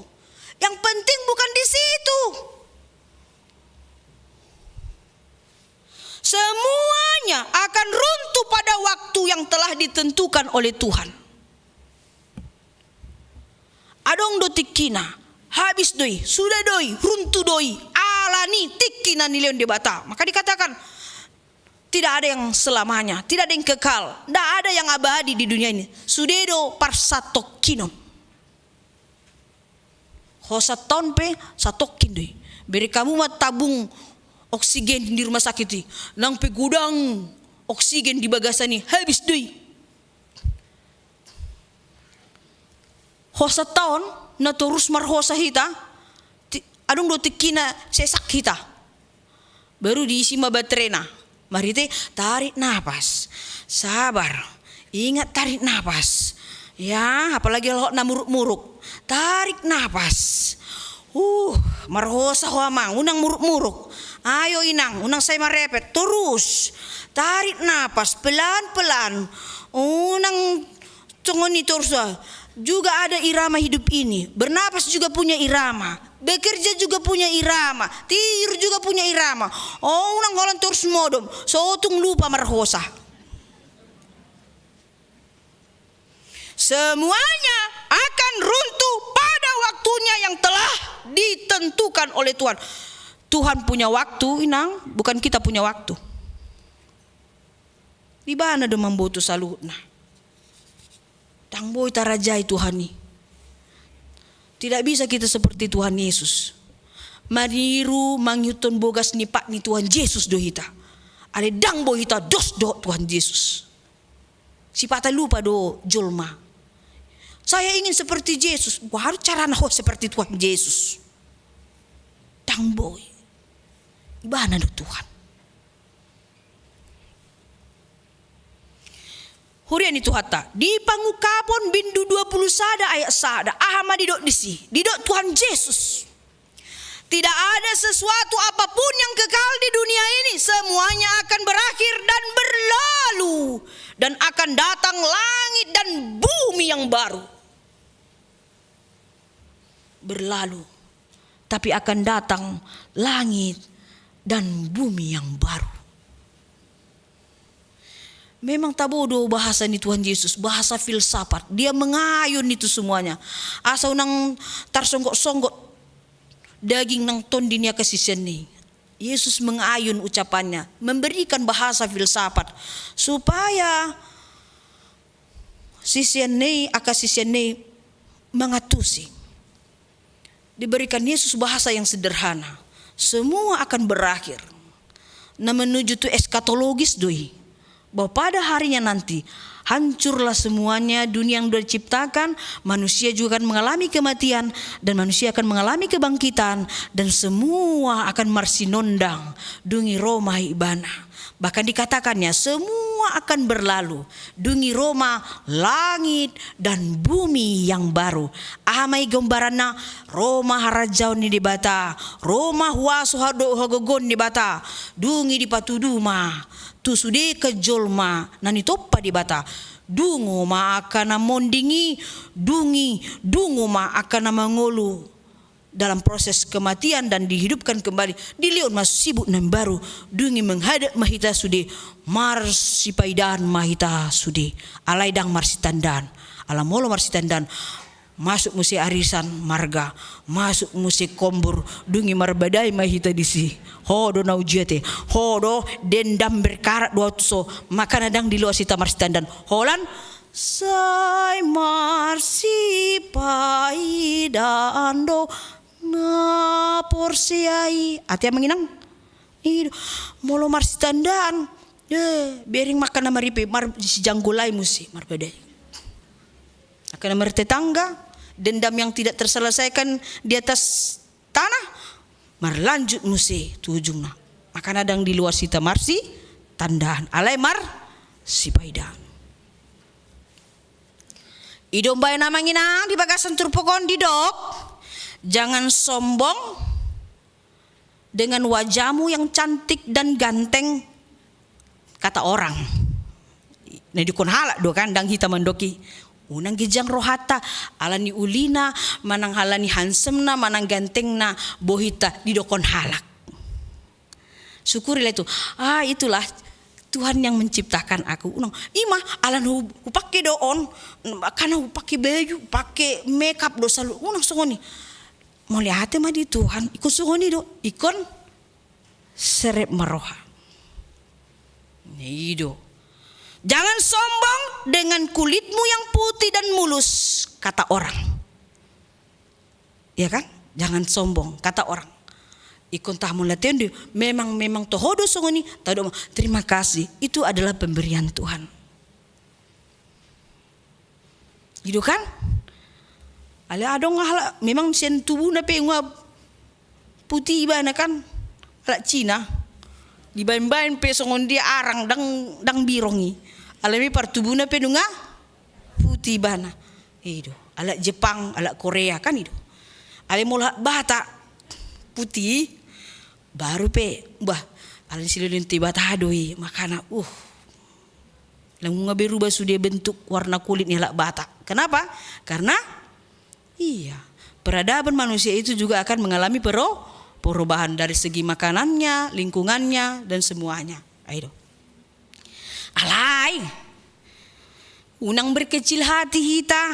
Yang penting bukan di situ. Semuanya akan runtuh pada waktu yang telah ditentukan oleh Tuhan. Adong do tikina, habis doi, sudah doi, runtuh doi. Alani tikina nilion debata. Maka dikatakan tidak ada yang selamanya, tidak ada yang kekal, tidak ada yang abadi di dunia ini. Sudedo parsatokinon. Hosaton pe satokin doi. Beri kamu mah tabung oksigen di rumah sakit nang pe gudang oksigen di bagasani habis doi. Hosaton na terus marhosa hita. Adong do tikina sesak kita. Baru diisi ma baterena. Mari te tarik napas. Sabar. Ingat tarik napas. Ya, apalagi lo na muruk-muruk. Tarik napas. Marhosa ho amang unang muruk-muruk. Ayo inang, unang saya marepet terus. Tarik napas pelan-pelan. Unang tungoni terus. Juga ada irama hidup ini. Bernapas juga punya irama. Bekerja juga punya irama. Tidur juga punya irama. Unang holan terus modom. Sotung lupa marhosa. Semuanya akan runtuh pada waktunya yang telah ditentukan oleh Tuhan. Tuhan punya waktu, inang, bukan kita punya waktu. Di mana do mamboto salutna? Tangboy tarajai Tuhan ni. Tidak bisa kita seperti Tuhan Yesus. Maniru mangyuton bogas ni pak ni Tuhan Yesus do hita. Ale dang bo hita dos do Tuhan Yesus. Si pata lupa do jolma. Saya ingin seperti Yesus. Harus cara nah seperti Tuhan Yesus. Dang boy. Ibana do Tuhan. Hurian itu hatta di pangukapon bindu 20 sada ayat sada ahama didok disi didok Tuhan Yesus. Tidak ada sesuatu apapun yang kekal di dunia ini, semuanya akan berakhir dan berlalu dan akan datang langit dan bumi yang baru. Berlalu tapi akan datang langit dan bumi yang baru. Memang tak bodoh bahasa ni Tuhan Yesus, bahasa filsafat. Dia mengayun itu semuanya. Asal nang tarsonggok-songgok daging nang ton dunia kasisian ni. Yesus mengayun ucapannya, memberikan bahasa filsafat supaya sisian ni akasisian ni mengatusi. Diberikan Yesus bahasa yang sederhana. Semua akan berakhir. Na menuju tu eskatologis doi. bahwa pada harinya nanti hancurlah semuanya, dunia yang sudah diciptakan, manusia juga akan mengalami kematian dan manusia akan mengalami kebangkitan dan semua akan marsinondang dungi Roma ibana. Bahkan dikatakannya semua akan berlalu. Dungi Roma langit dan bumi yang baru. Amai gambarana Roma harajau ni di bata. Roma huasu hado hagogon di bata. Dungi di patuduma. Tu sude kejolma nani toppa di bata. Dungo ma akan mondingi. Dungo ma akan mangolu. Dalam proses kematian dan dihidupkan kembali diliun mas sibuk nan baru dungi menghadap mahita sude marsipaidan mahita sude alaidang marsitandan alamolo marsitandan masuk musi arisan marga masuk musi kombur dungi marbadai mahita disi hodo naujete hodo dendam berkarat dua tuso maka nadang di luar sita marsitandan holan sai marsipaidan do na porsiai ati menginang ido molo marsitandan bering makan nama ripe mar si janggulai musi marbadai akan nomor tetangga dendam yang tidak terselesaikan di atas tanah marlanjut musi tujungna makan adang di luar sita marsi tandaan alai mar si paidan idom bay namanginang di bagasan turpokon di dok. Jangan sombong dengan wajahmu yang cantik dan ganteng kata orang. Nah dikon halak do kan dang hita mandoki. Unang gijang rohata alani ulina manang halani hansemna manang gantengna bohita didokon halak. Syukurilah itu. Itulah Tuhan yang menciptakan aku. Unang ima alan upake doon karena upake baju, pakai makeup do selalu unang songoni. Mau lihat mah di Tuhan ikut suhoni do ikon serep maroha nido. Jangan sombong dengan kulitmu yang putih dan mulus kata orang, ya kan? Jangan sombong kata orang. Ikon tamu latihan di memang tohodo songoni tado terima kasih itu adalah pemberian Tuhan, gitu kan? Ala adong hala memang sen tubuh na pe nga putih ba na kan ala Cina di bain pe songon dia arang dang birongi ala mi par tubuh na pe nga putih ba na ido ala Jepang ala Korea kan ido ala mola bata putih baru pe bah ala silulun ti bata doi makana langu nga berubah sudah bentuk warna kulitnya ala bata. Kenapa? Karena peradaban manusia itu juga akan mengalami perubahan dari segi makanannya, lingkungannya, dan semuanya. Ayo. Alai. Unang berkecil hati hita,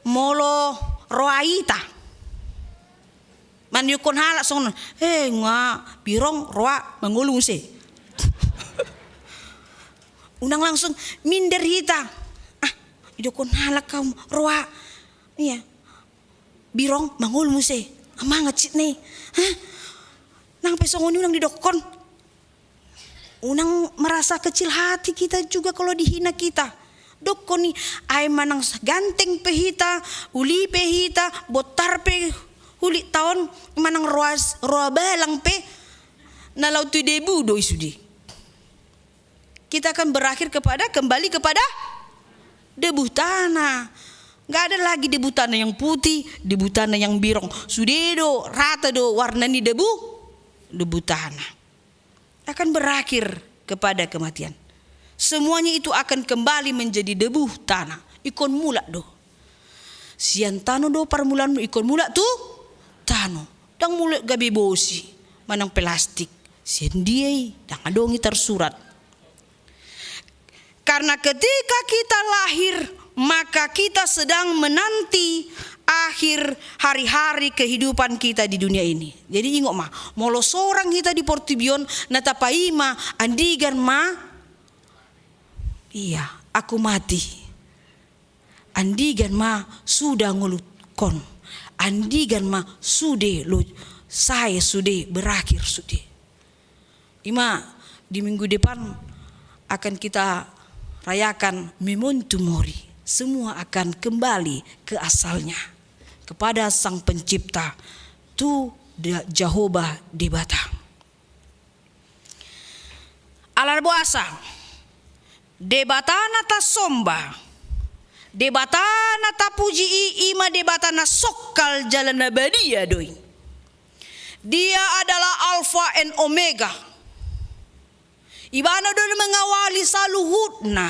molo roaita. Man yukon halak song, nga birong roa mangulung se. Unang langsung minder hita. Idokon halak kaum roa. Iya. Birong mangul muse amangat cit nih nang pesongon unang didokon unang merasa kecil hati kita juga kalau dihina kita dokon nih ay manang ganteng pehita uli pehita botar pe uli tahun manang roa balang pe nalau tu debu do isudi kita akan kembali kepada debu tanah. Gak ada lagi debu tanah yang putih, debu tanah yang birong. Sudedo, rata do warna ni debu tanah. Akan berakhir kepada kematian. Semuanya itu akan kembali menjadi debu tanah. Ikon mula do. Sian tano do parmulan ikon mula tu tano. Dang mula gabi bosi, manang plastik. Sian diay, dang adongi tersurat. Karena ketika kita lahir maka kita sedang menanti akhir hari-hari kehidupan kita di dunia ini. Jadi ingat mah, molo seorang kita di Portibion natapaima andigan ma, iya aku mati. Andigan ma sudah ngulutkon, andigan ma sudah lo saya sudah berakhir sudah. Ima di minggu depan akan kita rayakan Memento Mori. Semua akan kembali ke asalnya, kepada Sang Pencipta, tu Jehovah Debata. Alar buasa, debata nata somba, debata nata puji ima debata na sokal jalan nabadia doi. Dia adalah Alfa and Omega. Ibana do mengawali saluhutna.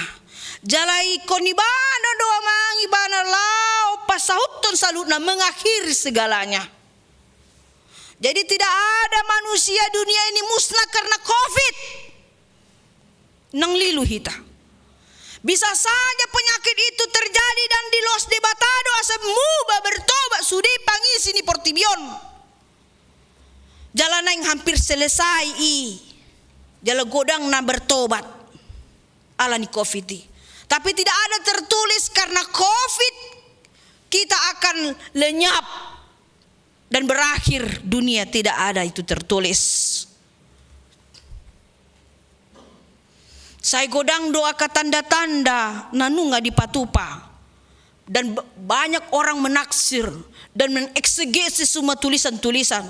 Jalai konibana doa mang ibana lau pasahuton salutna mengakhiri segalanya. Jadi tidak ada manusia dunia ini musnah karena COVID. Nang lilu hita. Bisa saja penyakit itu terjadi dan di los debatado asam muba bertobat sudi pangisi ni portibion. Jalan yang hampir selesai jalan godang na bertobat ala ni COVID. Tapi tidak ada tertulis karena COVID kita akan lenyap dan berakhir dunia, tidak ada itu tertulis. Saya godang doa ke tanda-tanda nanunga di patupa. Dan banyak orang menaksir dan mengeksegesi semua tulisan-tulisan.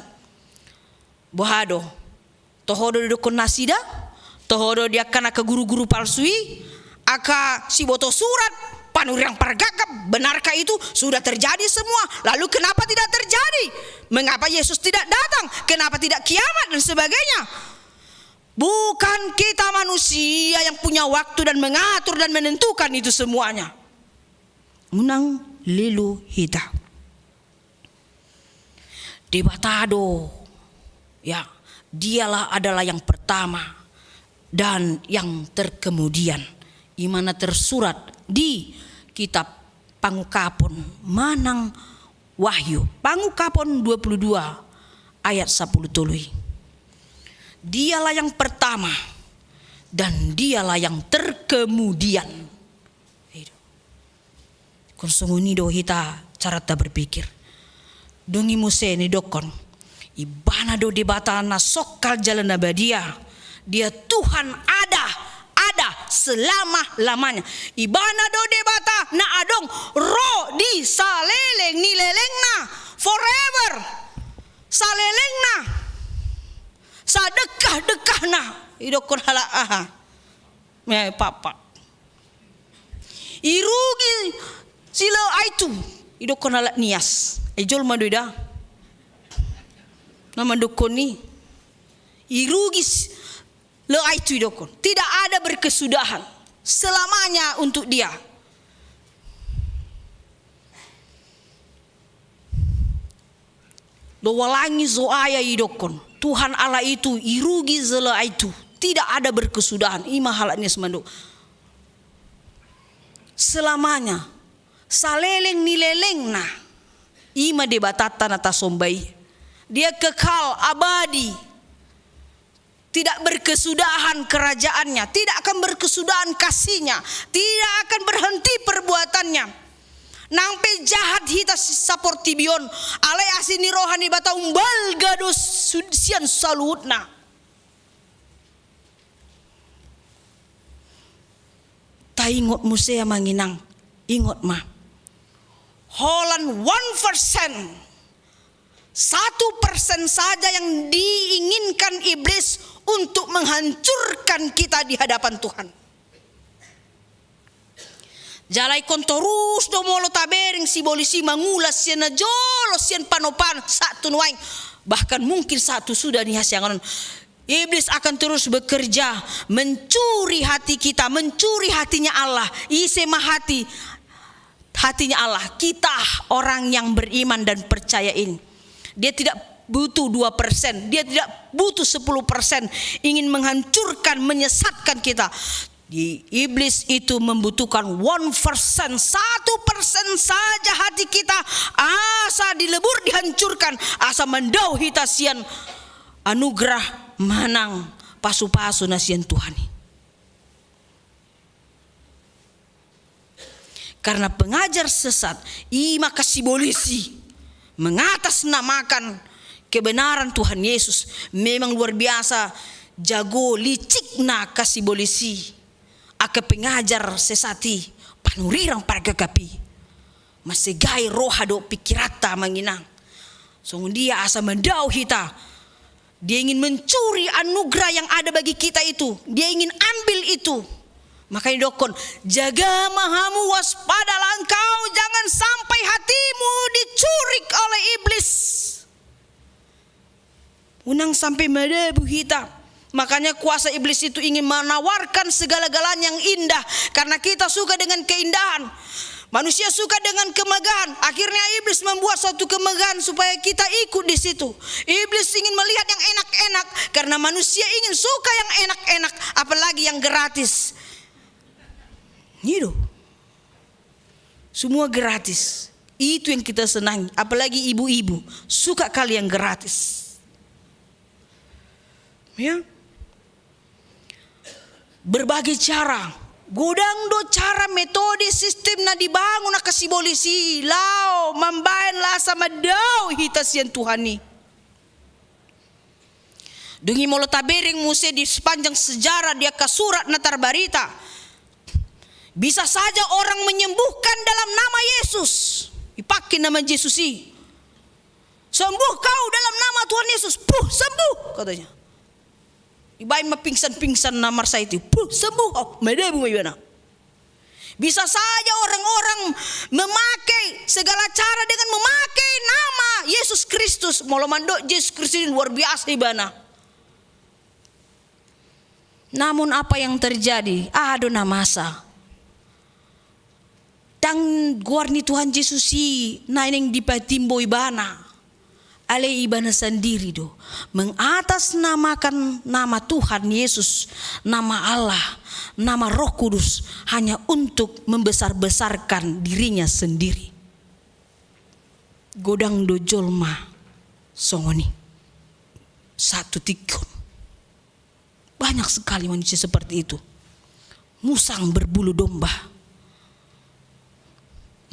Bohado, tohodo dokon nasida, tohodo dia kana ke guru-guru palsui, aka si boto surat, panurang pargagap, benarkah itu sudah terjadi semua? Lalu kenapa tidak terjadi? Mengapa Yesus tidak datang? Kenapa tidak kiamat dan sebagainya? Bukan kita manusia yang punya waktu dan mengatur dan menentukan itu semuanya. Munang lilu hita. Debatado, ya, dialah adalah yang pertama dan yang terkemudian. Imana tersurat di kitab Pangukapon Manang Wahyu Pangukapon 22 ayat 10 tului. Dialah yang pertama dan dialah yang terkemudian. Konsumuni do hita cara ta berpikir. Dongi muse ni dokon. Ibana do debata na sokal jalan nabadia. Dia Tuhan ada selama-lamanya. Ibana do debata na adong ro di saleleng ni leleng na forever. Saleleng na sadekah-dekah na idokon hala aha. Me papa. Irugi sila aitu idokon hala nias. Ejol madoida. Nama dokon ni irugi leai tu dokon. Tidak ada berkesudahan selamanya untuk dia. Dowalangi zoaya idokon. Tuhan Allah itu irugi zela itu. Tidak ada berkesudahan. Ima halaknya semanduk. Selamanya. Saleleng nileleng na. Ima debatatan atas sombai. Dia kekal abadi. Tidak berkesudahan kerajaannya, tidak akan berkesudahan kasihnya, tidak akan berhenti perbuatannya. Nampe jahat hita saportibion, alai asini rohani bata umbal gados sian salutna. Ta ingot musea manginang, ingot ma. Holan 1%. 1% saja yang diinginkan iblis untuk menghancurkan kita di hadapan Tuhan. Jalai kontorus do molo tabering si bolisi mangulas sian jolos sian panopan satu nuaing. Bahkan mungkin satu sudah nih hasiangan. Iblis akan terus bekerja mencuri hati kita, mencuri hatinya Allah. Isema hatinya Allah. Kita orang yang beriman dan percaya ini. Dia tidak butuh 2%, dia tidak butuh 10%, ingin menghancurkan, menyesatkan kita. Di iblis itu membutuhkan 1%, 1% saja hati kita asa dilebur, dihancurkan, asa mendau hitasian anugerah manang pasu-pasu nasian Tuhan. Karena pengajar sesat, ima kasih bolisi mengatasnamakan kebenaran Tuhan Yesus, memang luar biasa jago licik na kasih bolisi. aka pengajar sesati panurirang pargagapi masegai roha do pikirata manginang. So dia asa mendau hita. Dia ingin mencuri anugerah yang ada bagi kita itu. Dia ingin ambil itu. Makanya dokon, jaga mahamu, waspadalah engkau, jangan sampai hatimu dicuri oleh iblis. Unang sampai medebu hita. Makanya kuasa iblis itu ingin menawarkan segala-galanya yang indah. Karena kita suka dengan keindahan. Manusia suka dengan kemegahan. Akhirnya iblis membuat suatu kemegahan supaya kita ikut di situ. Iblis ingin melihat yang enak-enak. Karena manusia ingin suka yang enak-enak. Apalagi yang gratis. Gitu. Semua gratis. Itu yang kita senangi. Apalagi ibu-ibu. Suka kali yang gratis. Ya. Berbagai cara. Godang do cara metode sistem na dibangun na kasibolisi. Lao mambayan la sama daw hitasian Tuhani. Dungi molo tabering muse di sepanjang sejarah dia kasurat na tarbarita. Bisa saja orang menyembuhkan dalam nama Yesus. Dipakai nama Yesus sih. Sembuh kau dalam nama Tuhan Yesus. Puh, sembuh katanya. Ibain mapingsan-pingsan namar saya itu. Puh, sembuh. Oh, medebu gimana? Bisa saja orang-orang memakai segala cara dengan memakai nama Yesus Kristus. Molo mando Yesus Kristus luar biasa ibana. Namun apa yang terjadi? Adona masa. Tang guarni Tuhan Yesus si naing dipatimbo ibana. Ale ibana sendiri do mengatasnamakan nama Tuhan Yesus, nama Allah, nama Roh Kudus hanya untuk membesar-besarkan dirinya sendiri. Godang do jolma songoni satu tikun. Banyak sekali manusia seperti itu. Musang berbulu domba.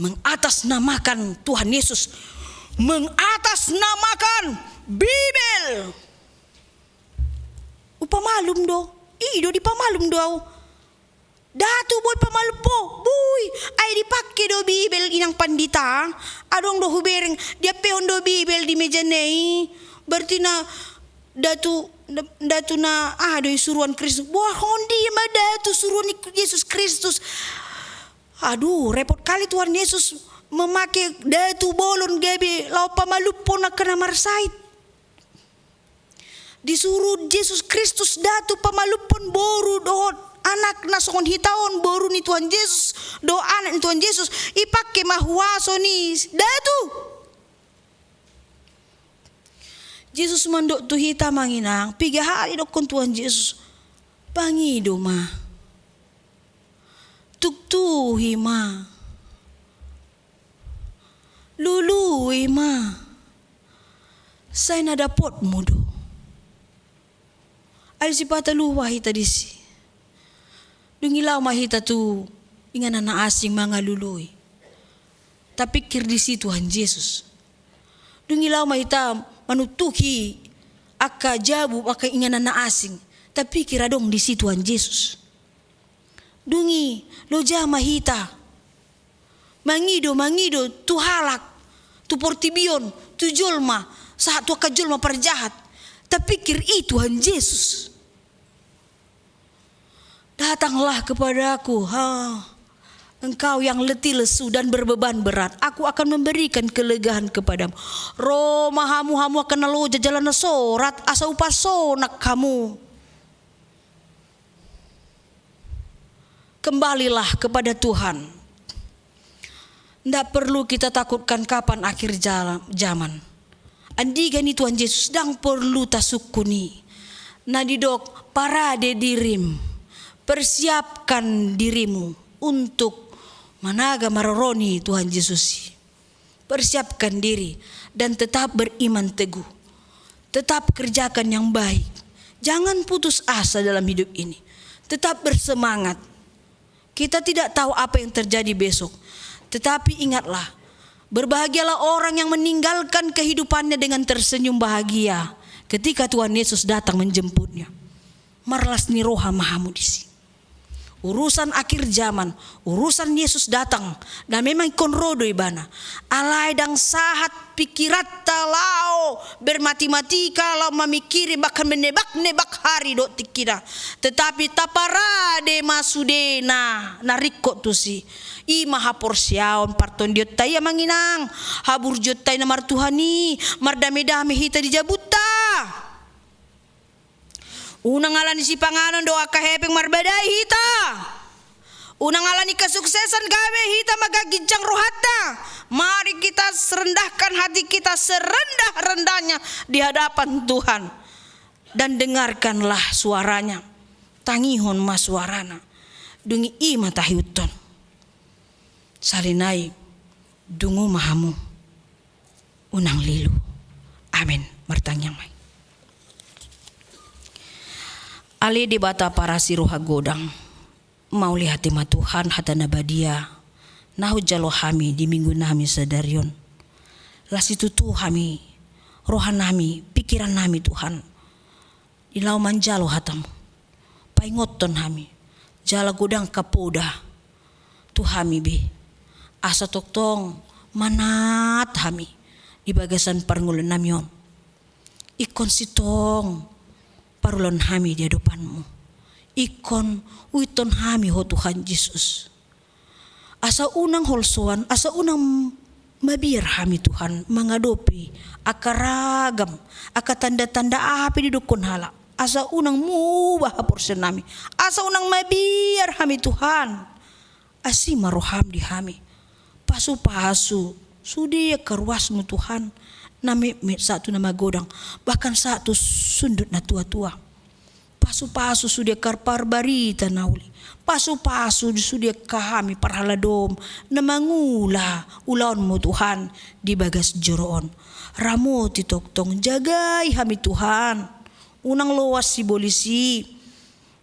Mengatasnamakan Tuhan Yesus, mengatasnamakan Bibel. Upamalum do, ido di pamalum do. Datu boy pamalum po, boy. Ay dipakai do Bibel inang pandita. Adong do hubereng dia peon do Bibel di meja nei. Berarti na datu na do suruhan Kristus. Wah hondi ma datu suruhan Yesus Kristus. Aduh, repot kali Tuhan Yesus memakai datu bolon gabe lau pamalupo na kenamar sait. Disuruh Yesus Kristus datu pamalupon boru dohot anak na songon hitaon boru ni Tuhan Yesus do anak ni Tuhan Yesus ipake mahuaso ni datu. Yesus mandok tu hita manginang 3 hari dokon Tuhan Yesus pangido ma. Tuktuhi ma. Lului ma. Saya nada pot mudo. Al si pata luwa hita disi. Dungilaw mahita tu ingan na asing mga lului. Tapikir disi Tuhan Yesus. Dungilaw mahita manutuki aka jabu aka ingan na asing. Tapikir adong disi Tuhan Yesus. Dungi loja mahita. Mangido tu halak, tu portibion, tu jolma, saat tu ka jolma perjahat. Terpikir itu Tuhan Yesus. Datanglah kepadaku, engkau yang letih lesu dan berbeban berat, aku akan memberikan kelegaan kepadamu. Roma hamu akan naloja jalan sorat asa upasonak kamu. Kembalilah kepada Tuhan. Tidak perlu kita takutkan kapan akhir zaman. Andigan ni Tuhan Yesus sedang perlu tasukuni. Nadidok parade dirim. Persiapkan dirimu untuk managa maroroni Tuhan Yesus. Persiapkan diri dan tetap beriman teguh. Tetap kerjakan yang baik. Jangan putus asa dalam hidup ini. Tetap bersemangat. Kita tidak tahu apa yang terjadi besok. Tetapi ingatlah, berbahagialah orang yang meninggalkan kehidupannya dengan tersenyum bahagia ketika Tuhan Yesus datang menjemputnya. Marlas ni roha mahamudisi. urusan akhir zaman, urusan Yesus datang, dan memang konrodo ibana. Alai dang sahat pikirat talau bermati-mati kalau memikiri bahkan menebak-nebak hari dok tikira. Tetapi taparade masudena narikot tu si. I maha porsiaon parton diot tayo manginang habur diot tayo na martuhani mardami-dami hita di jabuta. Unang ngalan si pangalan doa kahepeng marbadai hita. Unang ngalan kesuksesan gawe hita magagincang rohata. Mari kita serendahkan hati kita serendah-rendahnya di hadapan Tuhan. Dan dengarkanlah suaranya. Tangihon mas suarana. Dungi ima tahiuton. Salinai dungu mahamu. Unang lilu. Amin. Martangyang may. Ali di bata para siruha godang. Mau lihat tema Tuhan hata nabadia. Nahu jalo hami di minggu nami sadarion. Las itu tu hami. Rohan nami, pikiran nami Tuhan. Ilau manjalo hatam. Paingoton hami. Jala godang kapoda. Tu hami be. Asa toktong manat hami. Di bagasan parngulan namion. Ikon sitong. Parulon hami di hadapanmu. Ikon uiton hami ho Tuhan Yesus. Asa unang holsoan, asa unang mabir hami Tuhan mengadopi akaragam, akatanda-tanda api di dukun hala. Asa unang mubah porsen nami. Asa unang mabir hami Tuhan. Asima roham di hami. Pasu-pasu sudi kerwasmu Tuhan. Nami satu nama godang, bahkan satu sundut na tua-tua. Pasu-pasu sudia karpar barita nauli. Pasu-pasu sudia kahami parhaladom na mangula ulaon mo Tuhan di bagas joroon. Ramo titoktong jagai hami Tuhan. Unang lowas si bolisi.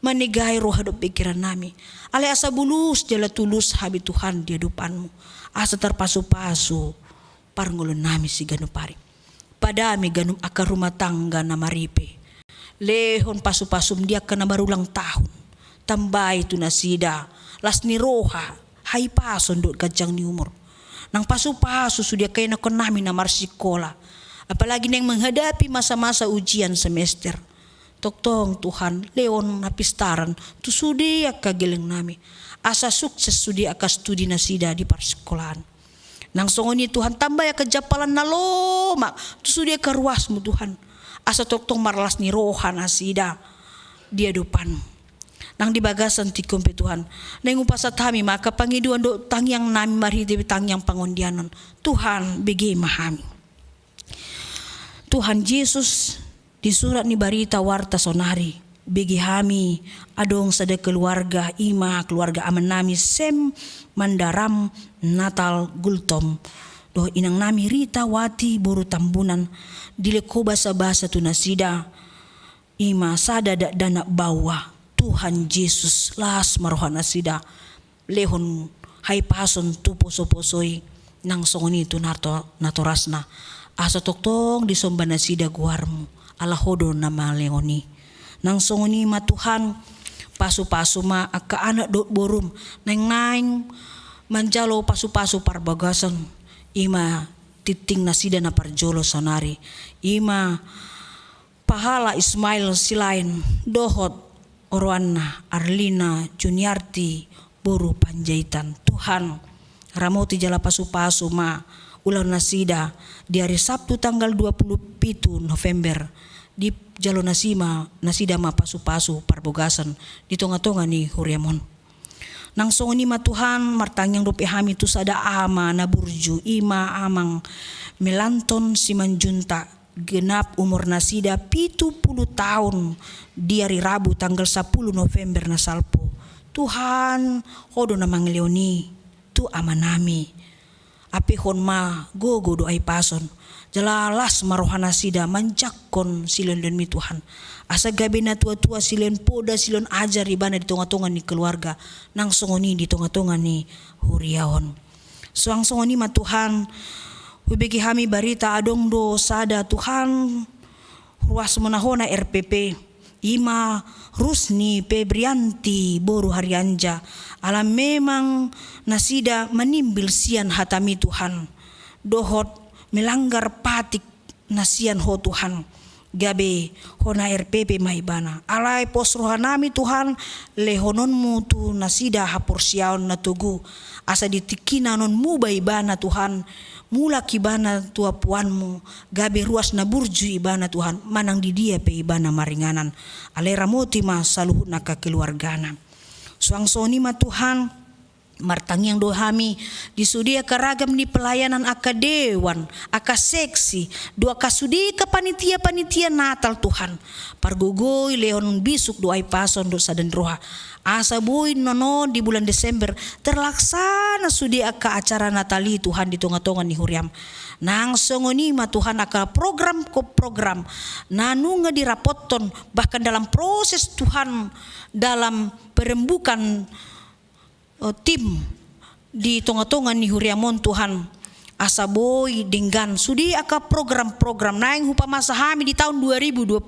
Manigay roh hadop pikiran nami. Ale asa bulus jala tulus hami Tuhan di hadapanmu. Asa terpasu-pasu parngulon nami si ganupari. Padami ganum akar rumah tangga na maripe. Lehon pasu-pasum dia kena barulang tahun. Tambay tu nasida. Las ni roha. Hai pason dot kacang ni umur. Nang pasu-pasu sudia kaya na konami na marsikola. Apalagi nang menghadapi masa-masa ujian semester. Toktong Tuhan, leon napistaran. Tu sudi akageleng nami. Asa sukses sudi aka studi nasida di parsekolahan. Nang songoni Tuhan tambah ya kejapalan na loma. Tu sudia karuasmu Tuhan. Asa toktong marlas ni rohan asida. Dia depan. Nang di bagasan tikompe Tuhan. Nang upasat kami maka pangiduan do tangyang nami marhiti tangyang pangondianon. Tuhan begi mahami. Tuhan Yesus di surat ni barita warta sonari. Begi hami adong sada keluarga ima keluarga aman nami sem mandaram natal gultom doh inang nami Rita Wati boru tambunan dileko basa-basa tu nasida ima sada dana bawa Tuhan Yesus las marohan nasida lehon hai pason tu poso-posoi nang songoni tu natorasna asa toktong disomba nasida guarmu ala hodo nama leoni. Nang songoni ma Tuhan pasu-pasu ma aka anak dot borum neng manjalo pasu-pasu parbagasan ima titing nasida na parjolo sonari ima pahala Ismail silain dohot Orwana Arlina Juniarti boru Panjaitan Tuhan ramoti jala pasu-pasu ma ulang nasida di hari Sabtu tanggal 27 November di jalo nasida ma pasu-pasu parbogasan di tonga-tonga ni Huriamon. Nang songoni ma Tuhan martangyang rupi hami tu sada ama na burju ima amang melanton simanjunta genap umur nasida 70 tahun di hari Rabu tanggal 10 November na salpo. Tuhan hodo na mangleoni tu ama nami. Api hon ma gogo do ay pason. Jalalas marohana sida manjakon silon dan mi Tuhan. Asa gabi na tua-tua silon poda silon ajar ibana di tonga-tonga ni keluarga. Nang songoni di tonga-tonga ni huriaon. Soang songoni ma Tuhan. Hubigi hami barita adong do sada Tuhan. Ruas menahona RPP. Ima Rusni Febrianti boru Harianja. Alam memang nasida menimbil sian hatami Tuhan. Dohot melanggar patik nasian ho Tuhan. Gabe hona RPP mahibana. Alai pos rohanami Tuhan lehononmu tu nasida hapor siaon na tugu. Asa ditikina non mu baibana Tuhan. Mula kibana tua puanmu. Gabe ruas na burju ibana Tuhan. Manang di dia pe ibana maringanan. Alera moti ma saluhut na kekeluargana. Suang soni ma Tuhan. Martangiang dohami disudia karagam di pelayanan akadewan, akaseksi, dua kasudi ke panitia Natal Tuhan. Pargugoi leon bisuk doai pason dosa dan roha. Asa boy nono di bulan Desember terlaksana sudi aka acara Natali Tuhan di tonga-tonga ni huriam. Nang songoni ma Tuhan aka program nanunga dirapoton bahkan dalam proses Tuhan dalam perembukan tim di tonga-tonga ni huriamon Tuhan asa boy dengan sudi aka program-program naing hupa masa hami di tahun 2022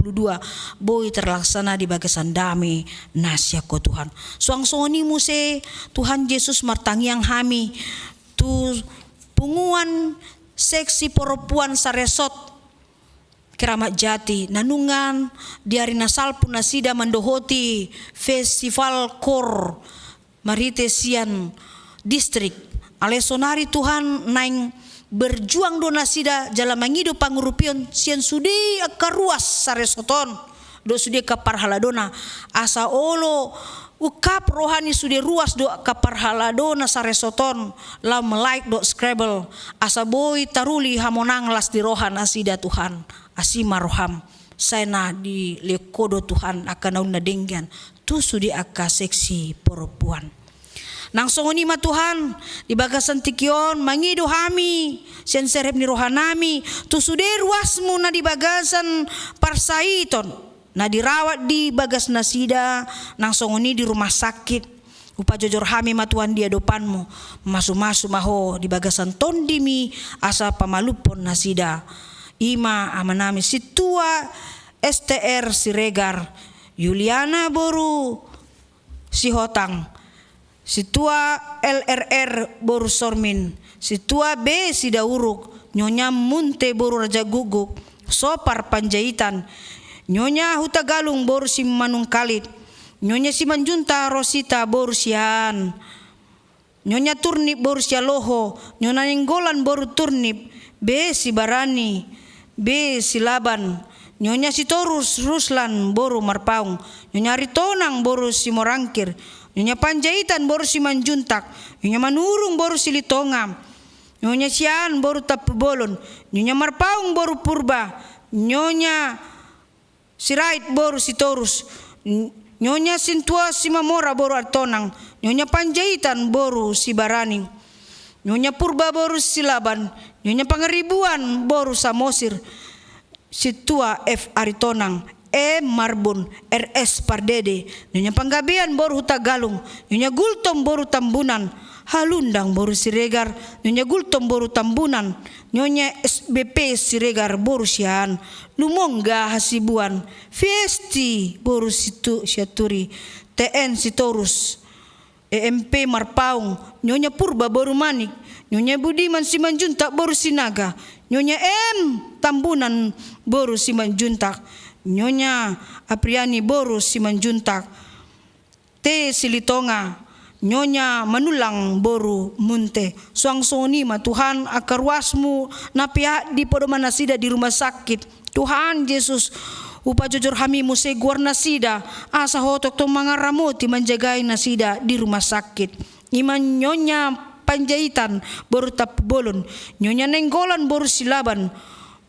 boy terlaksana di bagasan dami nasya ko Tuhan suang soni muse Tuhan Yesus martangiang hami tu punguan seksi perempuan saresot Keramat Jati nanungan diari nasal pun nasida mendohoti festival kor Marite sian distrik alesonari Tuhan naing berjuang donasida jala mangido pangurupion sian sudi akaruas saresoton do sudi kaparhaladona asa olo ukap rohani sudi ruas do kaparhaladona saresoton la melaik do scrabble asa boy taruli hamonang las di rohan asida Tuhan asima roham saya di lekodo Tuhan akan nauna denggan tu sudi aka seksi perempuan. Nang songoni ma Tuhan di bagasan tikion mangido hami sen serep ni rohanami tu sudi ruasmu na di bagasan parsaiton na dirawat di bagas nasida nang songoni di rumah sakit upa jojor hami ma Tuhan dia depanmu masu-masu maho di bagasan tondimi asa pamalupon nasida ima amanami situa STR Siregar Yuliana boru si Hotang, situa LRR boru Sormin, situa B si Dauruk, Nyonya Munte boru Raja Guguk, Sopar Panjaitan, Nyonya Hutagalung boru si Manung Kalit, Nyonya Simanjunta Rosita boru sian, Nyonya Turnip boru si Aloho, Nyonya Ninggolan boru Turnip, B si Barani, B si Laban, Nyonya Sitorus Ruslan boru Marpaung, Nyonya Ritonang boru si Morangkir, Nyonya Panjaitan boru si Manjuntak, Nyonya Manurung boru si Litongam, Nyonya Sian boru Tapubolon, Nyonya Marpaung boru Purba, Nyonya Sirait boru si Torus, Nyonya Sintua si Mamora boru Artonang, Nyonya Panjaitan boru si Baraning, Nyonya Purba boru si Laban, Nyonya Pangeribuan boru Samosir, Situa F Aritonang, E Marbun, RS Pardede, Nyonya Panggabean boru Hutagalung, Nyonya Gultom boru Tambunan, Halundang boru Siregar, Nyonya Gultom boru Tambunan, Nyonya SBP Siregar boru Sian, Lumongga Hasibuan, Fiesti boru Situ Syaturi, TN Sitorus, EMP Marpaung, Nyonya Purba boru Manik, Nyonya Budiman Simanjuntak boru Sinaga, Nyonya M Tambunan boru Simanjuntak, Nyonya Apriani boru Simanjuntak, T Silitonga, Nyonya Manulang boru Munte. Suang soni ma Tuhan akarwasmu na pihak di podoman nasida di rumah sakit. Tuhan Yesus upa jujur hami muse guar nasida asa hotok to mangaramoti menjagai nasida di rumah sakit. Iman Nyonya Panjaitan boru Tapubolon, Nyonya Nenggolan boru Silaban,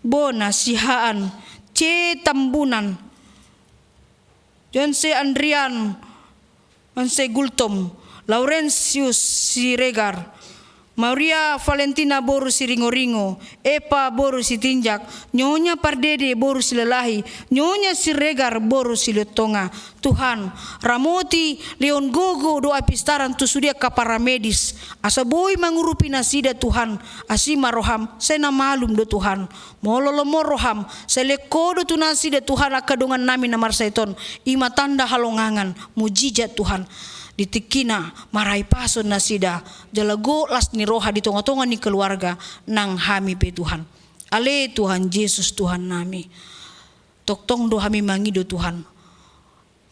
Bona Sihaan, C Tambunan, Jonse Andrian, Onse Gultom, Laurentius Siregar, Maria Valentina boru si ringo-ringo, Epa boru si tinjak, Nyonya Pardede boru si lelahi, Nyonya si regar boru si letonga. Tuhan, Ramoti Leon Gogo doa pistaran tu sudia ka para medis. Asa boy mangurupi nasida Tuhan, asima roham, sena malum do Tuhan. Mololomo roham, selekodo tu nasida Tuhan akadongan nami namar saiton. Ima tanda halongangan, mujizat Tuhan. Ditikina marai pason nasida jalago las ni roha di tonga-tonga ni keluarga nang hami pe Tuhan. Ale Tuhan Yesus Tuhan nami. Toktong do hami mangido Tuhan.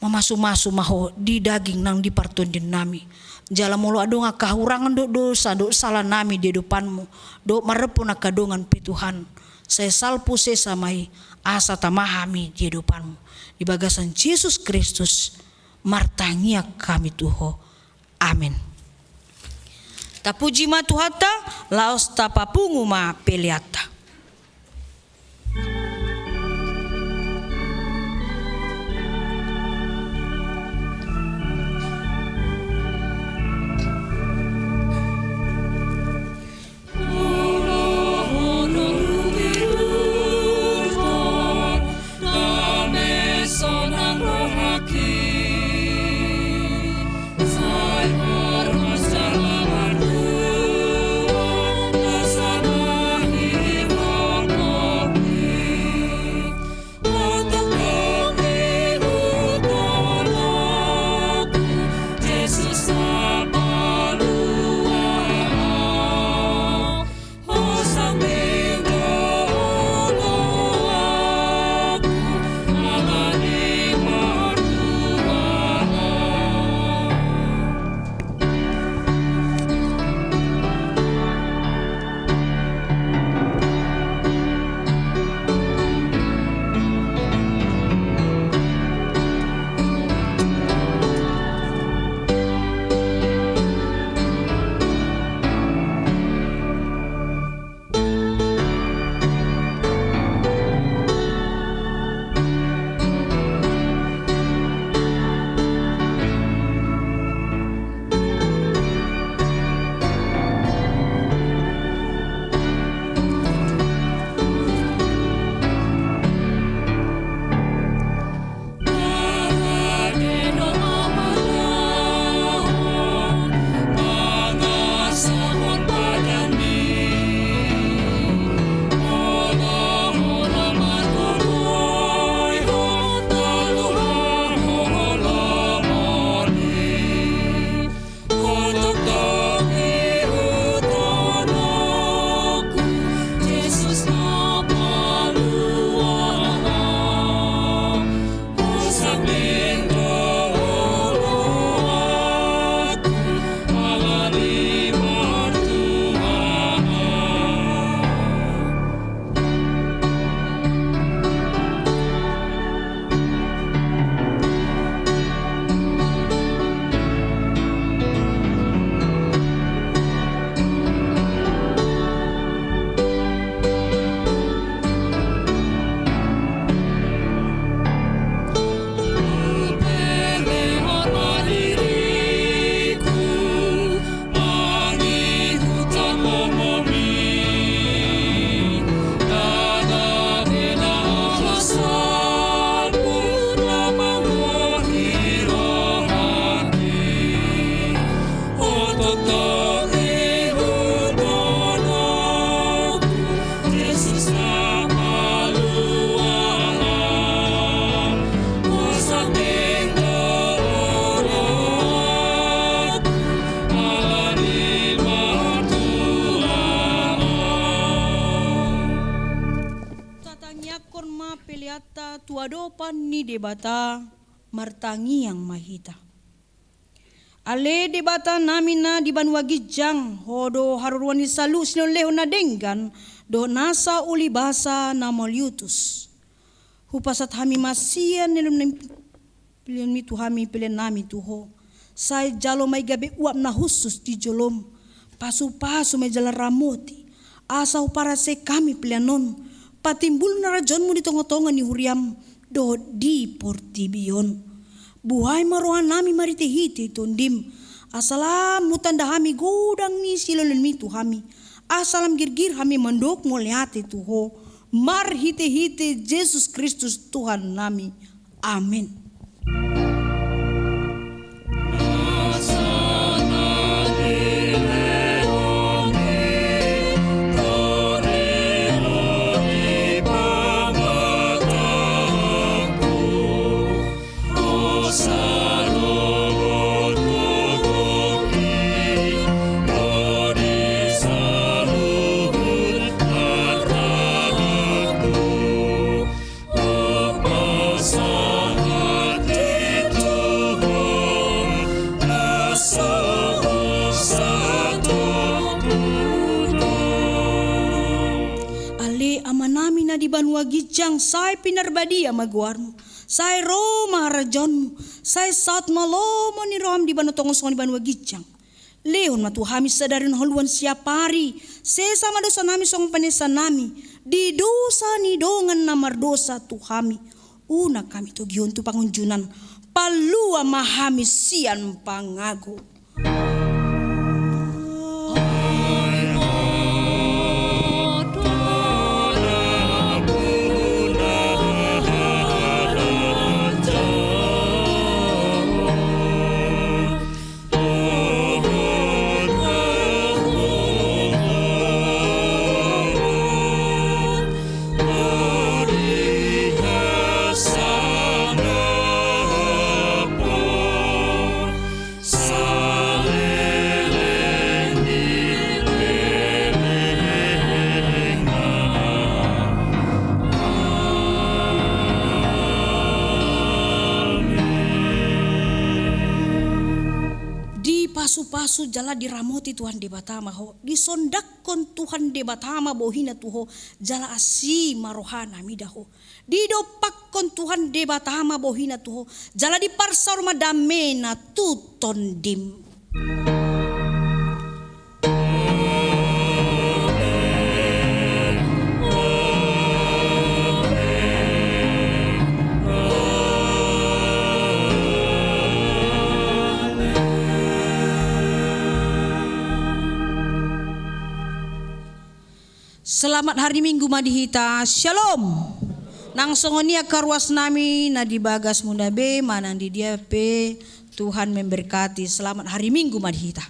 Mamasu-masu maho di daging nang di partondin nami. Jala molo adonga kahurangan do dosa do salah nami di depanmu. Do marepon akadongan pe Tuhan. Saya salpu sesamai asa tamahami di depanmu. Di bagasan Yesus Kristus martangia kami Tuho. Amin. Tapuji ma Tuhata, laos tapapungu ma peliata. tuadopan ni debata martangi yang mahita. Ale debata namina di banwagi jang hodo haruruani salus no leho na denggan do nasa uli basa na moliutus. Hupasat hami masian nilum pilihan mi tu hami pilihan nami tuho. Say jalo may gabi uap na husus di jolom. Pasu-pasu may jala ramoti. Asaw para se kami pilihanon. Patimbul na rajon mo di tongotongan ni huriam do di portibion. Buhay maruhan nami maritihiti tundim. Asalam mutanda hami godang ni silon mi tu hami. Asalam girgir hami mandok moliate Tuho. Mar hite Yesus Kristus Tuhan nami. Amin. Di Banua Gijang, say pinarbadia magwarmo, say Roma rajonmu, say saat malomo ni Rom di Banotong Song di Banua Gijang. Leon matu hami sadarin haluan siapari, sesama dosa nami song panesa nami, di dosa ni dongan namar dosa tu hami. Una kami tu gion tu pangunjunan, palua mahami sian pangago. Pasu jala diramoti Tuhan de batama ho, disondakon Tuhan de batama bohina tuho, jala asi marohana midaho, didopakkon Tuhan de batama bohina tuho, jala diparsar madamena tuton dim. Selamat hari Minggu madihita, shalom. Nang songonia karwas nami na dibagas mundabe manang di dia pe Tuhan memberkati. Selamat hari Minggu madihita.